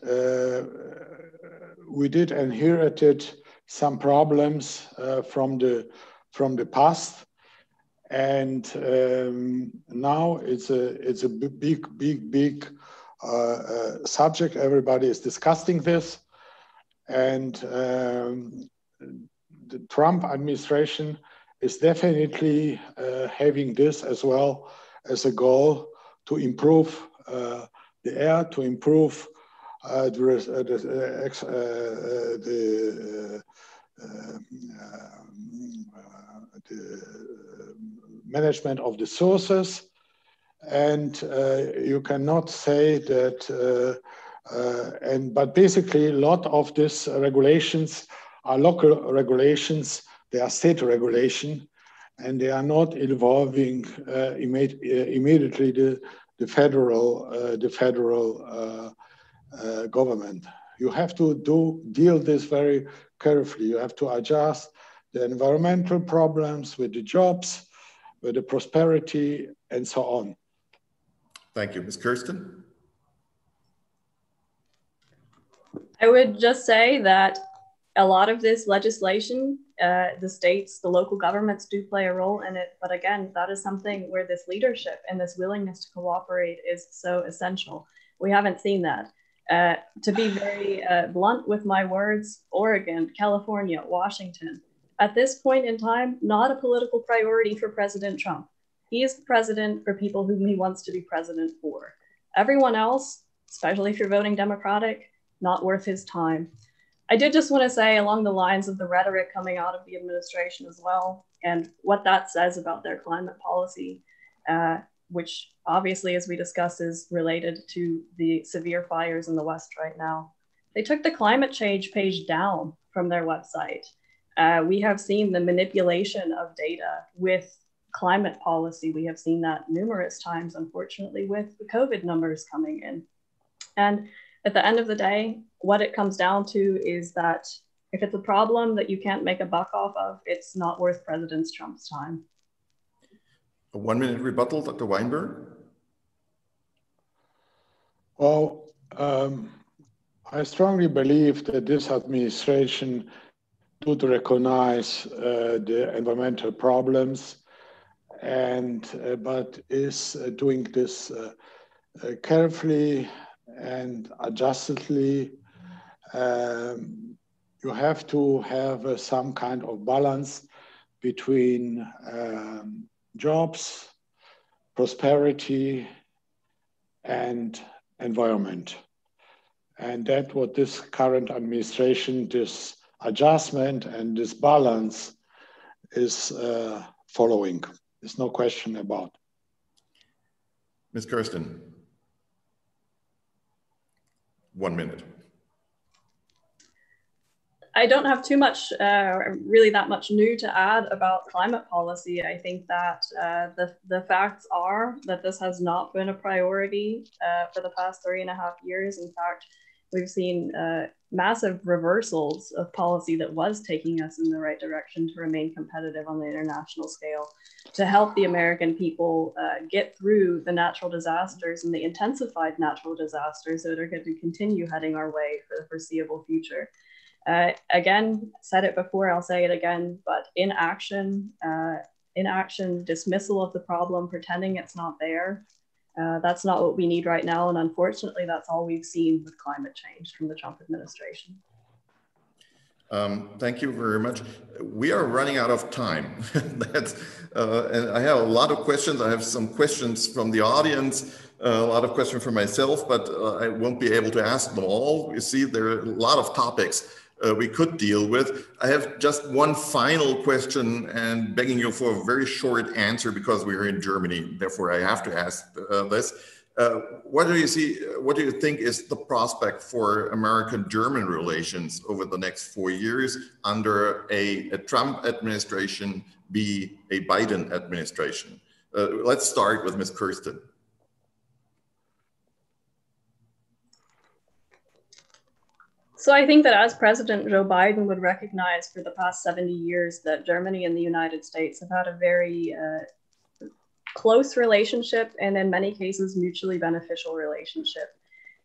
we did inherited some problems from the past. And now it's a big subject. Everybody is discussing this, and the Trump administration is definitely having this as well as a goal to improve the air, to improve the management of the sources, and you cannot say that. But basically, a lot of these regulations are local regulations. They are state regulation, and they are not involving immediately the federal government. You have to deal this very carefully. You have to adjust the environmental problems with the jobs, with the prosperity, and so on. Thank you. Ms. Kerestan? I would just say that a lot of this legislation, the states, the local governments do play a role in it. But again, that is something where this leadership and this willingness to cooperate is so essential. We haven't seen that. To be very blunt with my words, Oregon, California, Washington, at this point in time, not a political priority for President Trump. He is the president for people whom he wants to be president for. Everyone else, especially if you're voting Democratic, not worth his time. I did just want to say along the lines of the rhetoric coming out of the administration as well, and what that says about their climate policy, which obviously, as we discussed, is related to the severe fires in the West right now. They took the climate change page down from their website. We have seen the manipulation of data with climate policy. We have seen that numerous times, unfortunately, with the COVID numbers coming in. And at the end of the day, what it comes down to is that if it's a problem that you can't make a buck off of, it's not worth President Trump's time. A 1 minute rebuttal, Dr. Weinberg. Well, I strongly believe that this administration do recognize the environmental problems, and but is doing this carefully and adjustedly. You have to have some kind of balance between jobs, prosperity, and environment. And that's what this current administration, this adjustment and this balance is following. There's no question about. Ms. Kerestan, 1 minute. I don't have too much, really that much new to add about climate policy. I think that the facts are that this has not been a priority for the past 3.5 years. In fact, we've seen massive reversals of policy that was taking us in the right direction to remain competitive on the international scale, to help the American people get through the natural disasters and the intensified natural disasters that are going to continue heading our way for the foreseeable future. Again, said it before, I'll say it again, but inaction, dismissal of the problem, pretending it's not there, that's not what we need right now. And unfortunately, that's all we've seen with climate change from the Trump administration. Thank you very much. We are running out of time. And I have a lot of questions. I have some questions from the audience, a lot of questions for myself, but I won't be able to ask them all. You see, there are a lot of topics we could deal with. I have just one final question and begging you for a very short answer because we're in Germany. Therefore, I have to ask this. What do you think is the prospect for American-German relations over the next 4 years under a Trump administration, be a Biden administration? Let's start with Ms. Kerestan. So I think that as President Joe Biden would recognize for the past 70 years that Germany and the United States have had a very close relationship and in many cases mutually beneficial relationship.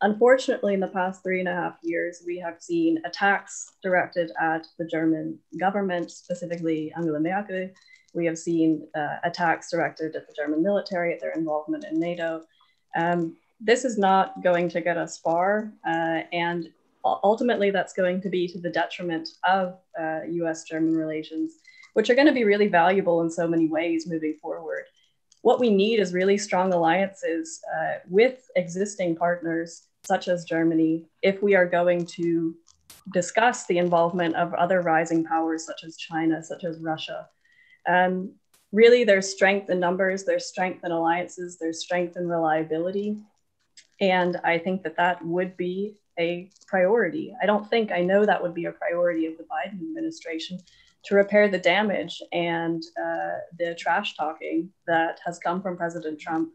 Unfortunately, in the past 3.5 years, we have seen attacks directed at the German government, specifically Angela Merkel. We have seen attacks directed at the German military, at their involvement in NATO. This is not going to get us far, and ultimately that's going to be to the detriment of US-German relations, which are going to be really valuable in so many ways moving forward. What we need is really strong alliances with existing partners, such as Germany, if we are going to discuss the involvement of other rising powers, such as China, such as Russia. Really, there's strength in numbers, there's strength in alliances, there's strength in reliability. And I think that that would be a priority. I know that would be a priority of the Biden administration, to repair the damage and the trash talking that has come from President Trump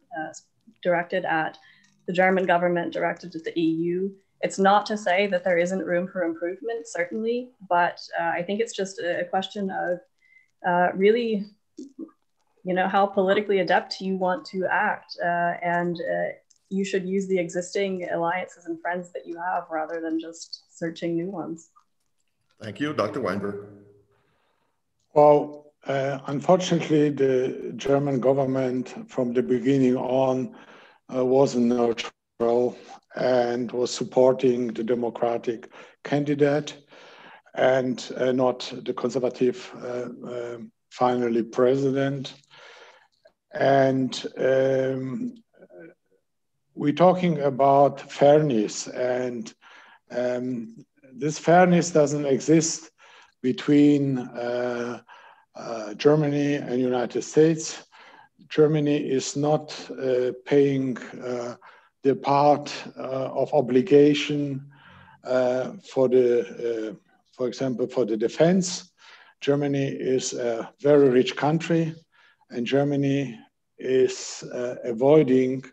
directed at the German government, directed at the EU. It's not to say that there isn't room for improvement, certainly, but I think it's just a question of really, how politically adept you want to act. And you should use the existing alliances and friends that you have rather than just searching new ones. Thank you. Dr. Weinberg. Well, unfortunately, the German government from the beginning on wasn't neutral and was supporting the Democratic candidate and not the conservative finally president. And we're talking about fairness, and this fairness doesn't exist between Germany and United States. Germany is not paying the part of obligation for example, for the defense. Germany is a very rich country, and Germany is avoiding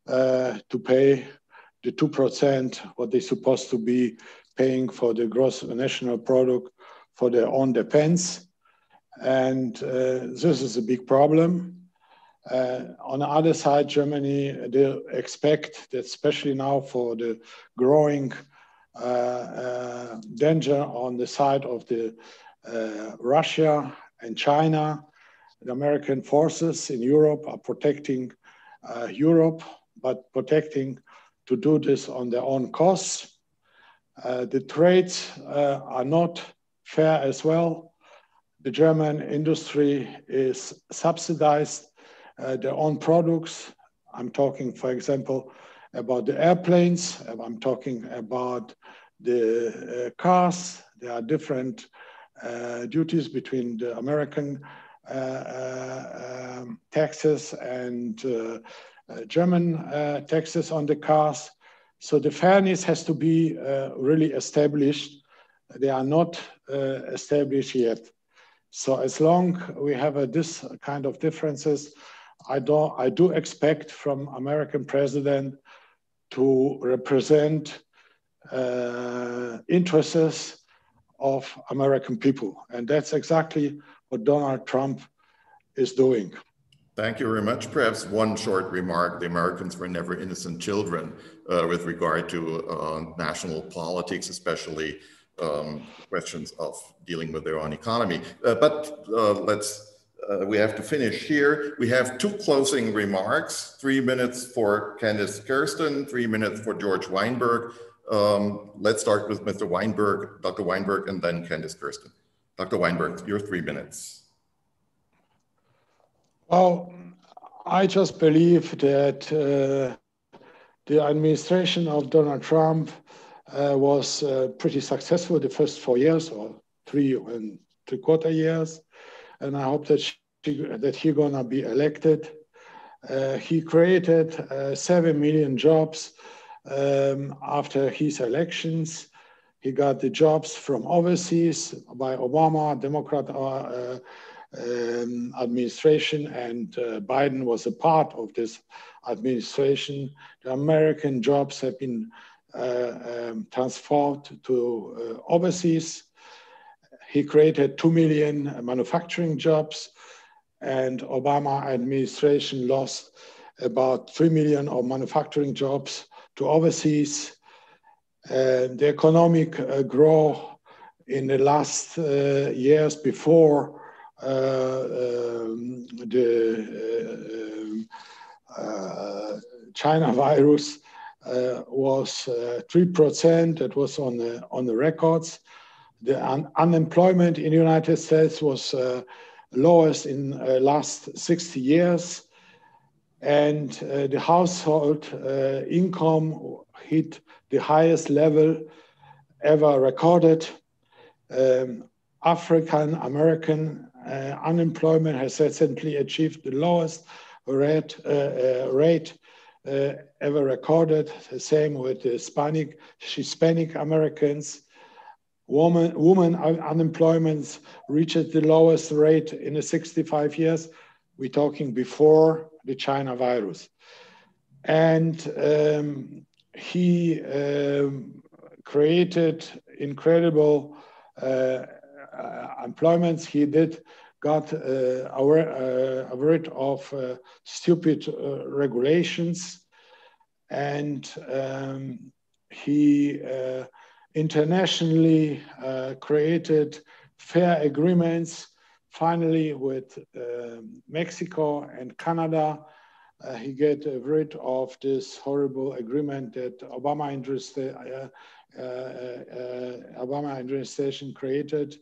to pay the 2% what they're supposed to be paying for the gross national product for their own defense. And this is a big problem. On the other side, Germany, they expect that especially now for the growing danger on the side of the Russia and China, the American forces in Europe are protecting Europe, but protecting to do this on their own costs. The trades are not fair as well. The German industry is subsidized their own products. I'm talking, for example, about the airplanes. I'm talking about the cars. There are different duties between the American taxes and German taxes on the cars. So the fairness has to be really established. They are not established yet. So as long we have this kind of differences, I do expect from American president to represent interests of American people. And that's exactly what Donald Trump is doing. Thank you very much. Perhaps one short remark. The Americans were never innocent children with regard to national politics, especially questions of dealing with their own economy. We have to finish here. We have two closing remarks, 3 minutes for Candice Kerestan, 3 minutes for George Weinberg. Let's start with Mr. Weinberg, Dr. Weinberg, and then Candice Kerestan. Dr. Weinberg, your 3 minutes. Well, I just believe that the administration of Donald Trump was pretty successful the first 4 years or 3.75 years. And I hope that he's gonna be elected. He created 7 million jobs after his elections. He got the jobs from overseas by Obama, Democrat administration, and Biden was a part of this administration. The American jobs have been transferred to overseas. He created 2 million manufacturing jobs, and Obama administration lost about 3 million of manufacturing jobs to overseas. The economic growth in the last years before the China virus was 3%. That was on the records. The unemployment in the United States was lowest in last 60 years. And the household income hit the highest level ever recorded. African American unemployment has recently achieved the lowest rate ever recorded. The same with the Hispanic Americans. Woman unemployment reached the lowest rate in the 65 years. We're talking before the China virus. And he created incredible employments. He got rid of stupid regulations, and he internationally created fair agreements. Finally, with Mexico and Canada, he got rid of this horrible agreement that Obama administration created.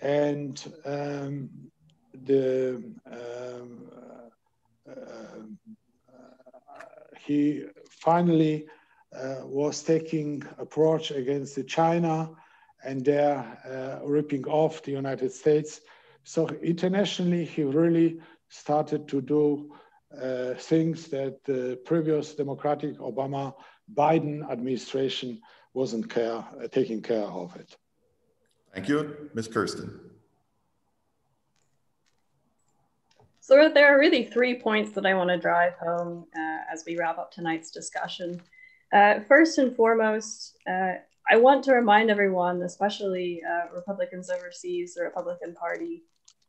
And he finally was taking approach against China, and they're ripping off the United States. So internationally, he really started to do things that the previous Democratic Obama-Biden administration wasn't taking care of it. Thank you. Ms. Kerestan. So there are really 3 points that I want to drive home as we wrap up tonight's discussion. First and foremost, I want to remind everyone, especially Republicans overseas, the Republican Party,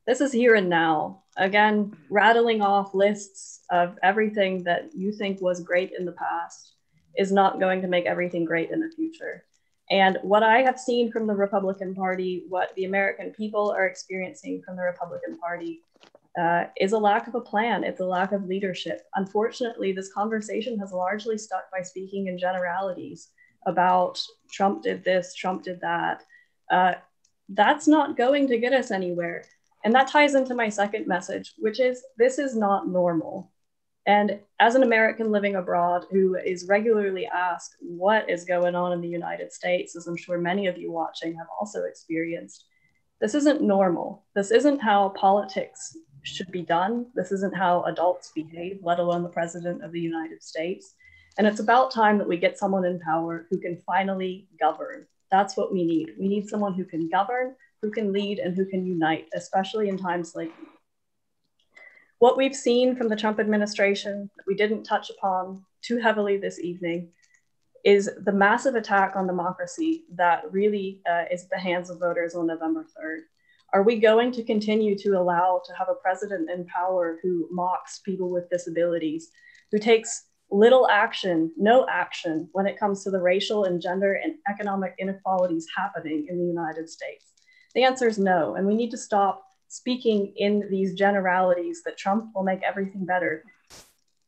this is here and now. Again, rattling off lists of everything that you think was great in the past is not going to make everything great in the future. And what I have seen from the Republican Party, what the American people are experiencing from the Republican Party, is a lack of a plan. It's a lack of leadership. Unfortunately, this conversation has largely stuck by speaking in generalities about Trump did this, Trump did that. That's not going to get us anywhere. And that ties into my second message, which is this is not normal. And as an American living abroad who is regularly asked what is going on in the United States, as I'm sure many of you watching have also experienced, this isn't normal. This isn't how politics should be done. This isn't how adults behave, let alone the president of the United States. And it's about time that we get someone in power who can finally govern. That's what we need. We need someone who can govern, who can lead, and who can unite, especially in times like these. What we've seen from the Trump administration that we didn't touch upon too heavily this evening is the massive attack on democracy that really is at the hands of voters on November 3rd. Are we going to continue to allow to have a president in power who mocks people with disabilities, who takes little action, no action when it comes to the racial and gender and economic inequalities happening in the United States? The answer is no, and we need to stop speaking in these generalities that Trump will make everything better.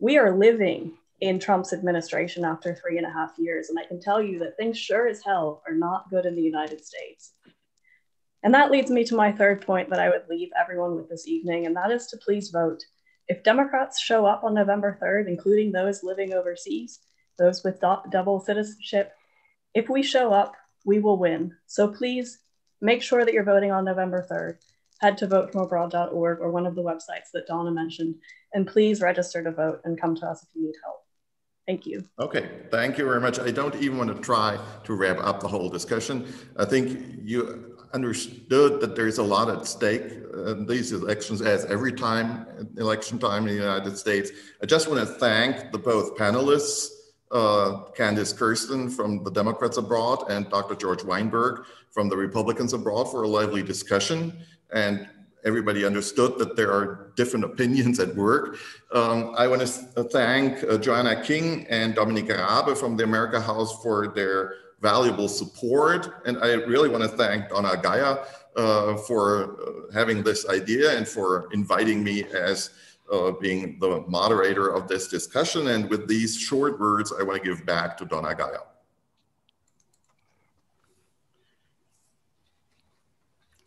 We are living in Trump's administration after 3.5 years, and I can tell you that things sure as hell are not good in the United States. And that leads me to my third point that I would leave everyone with this evening, and that is to please vote. If Democrats show up on November 3rd, including those living overseas, those with double citizenship, if we show up, we will win. So please make sure that you're voting on November 3rd. Head to votefromabroad.org or one of the websites that Donna mentioned, and please register to vote and come to us if you need help. Thank you. Okay, thank you very much. I don't even want to try to wrap up the whole discussion. I think you understood that there's a lot at stake in these elections, as every time, election time in the United States. I just want to thank the both panelists, Candice Kerestan from the Democrats Abroad and Dr. George Weinberg from the Republicans Abroad for a lively discussion. And everybody understood that there are different opinions at work. I want to thank Joanna King and Dominique Rabe from the amerikahaus for their valuable support. And I really want to thank Donna Gaia for having this idea and for inviting me as being the moderator of this discussion. And with these short words, I want to give back to Donna Gaia.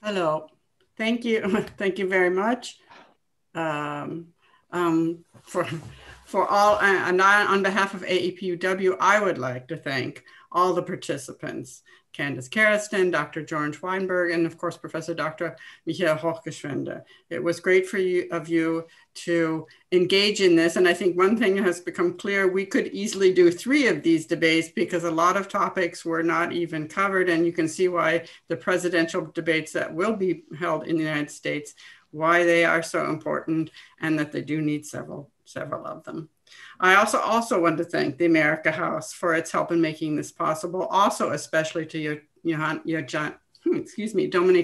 Hello. Thank you. Thank you very much for all. And on behalf of AEPUW, I would like to thank all the participants, Candice Kerestan, Dr. George Weinberg, and of course, Professor Dr. Michael Hochgeschwinde. It was great for you to engage in this. And I think one thing has become clear, we could easily do 3 of these debates because a lot of topics were not even covered. And you can see why the presidential debates that will be held in the United States, why they are so important and that they do need several of them. I also want to thank the amerikahaus for its help in making this possible. Also, especially to Dominique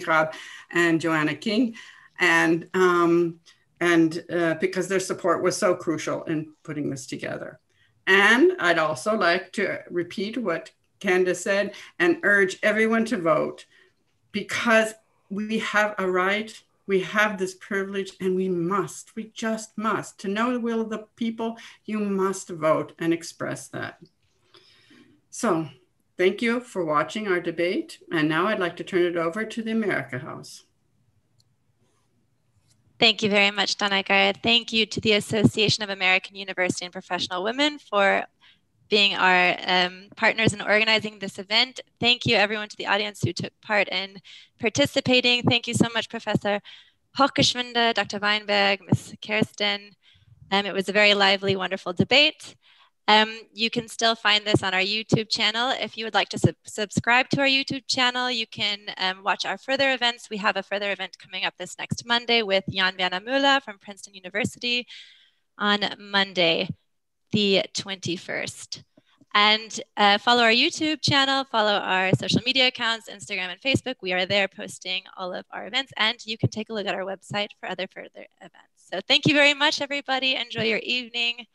Rabe and Joanna King, and because their support was so crucial in putting this together. And I'd also like to repeat what Candice said and urge everyone to vote, because we have a right. We have this privilege and we just must. To know the will of the people, you must vote and express that. So thank you for watching our debate. And now I'd like to turn it over to the amerikahaus. Thank you very much, Donna Gaia. Thank you to the Association of American University and Professional Women for being our partners in organizing this event. Thank you everyone to the audience who took part in participating. Thank you so much, Professor Hochgeschwinde, Dr. Weinberg, Ms. Kerestan. It was a very lively, wonderful debate. You can still find this on our YouTube channel. If you would like to subscribe to our YouTube channel, you can watch our further events. We have a further event coming up this next Monday with Jan Werner Müller from Princeton University on Monday, the 21st. And follow our YouTube channel, follow our social media accounts, Instagram and Facebook. We are there posting all of our events, and you can take a look at our website for other further events. So thank you very much, everybody. Enjoy your evening.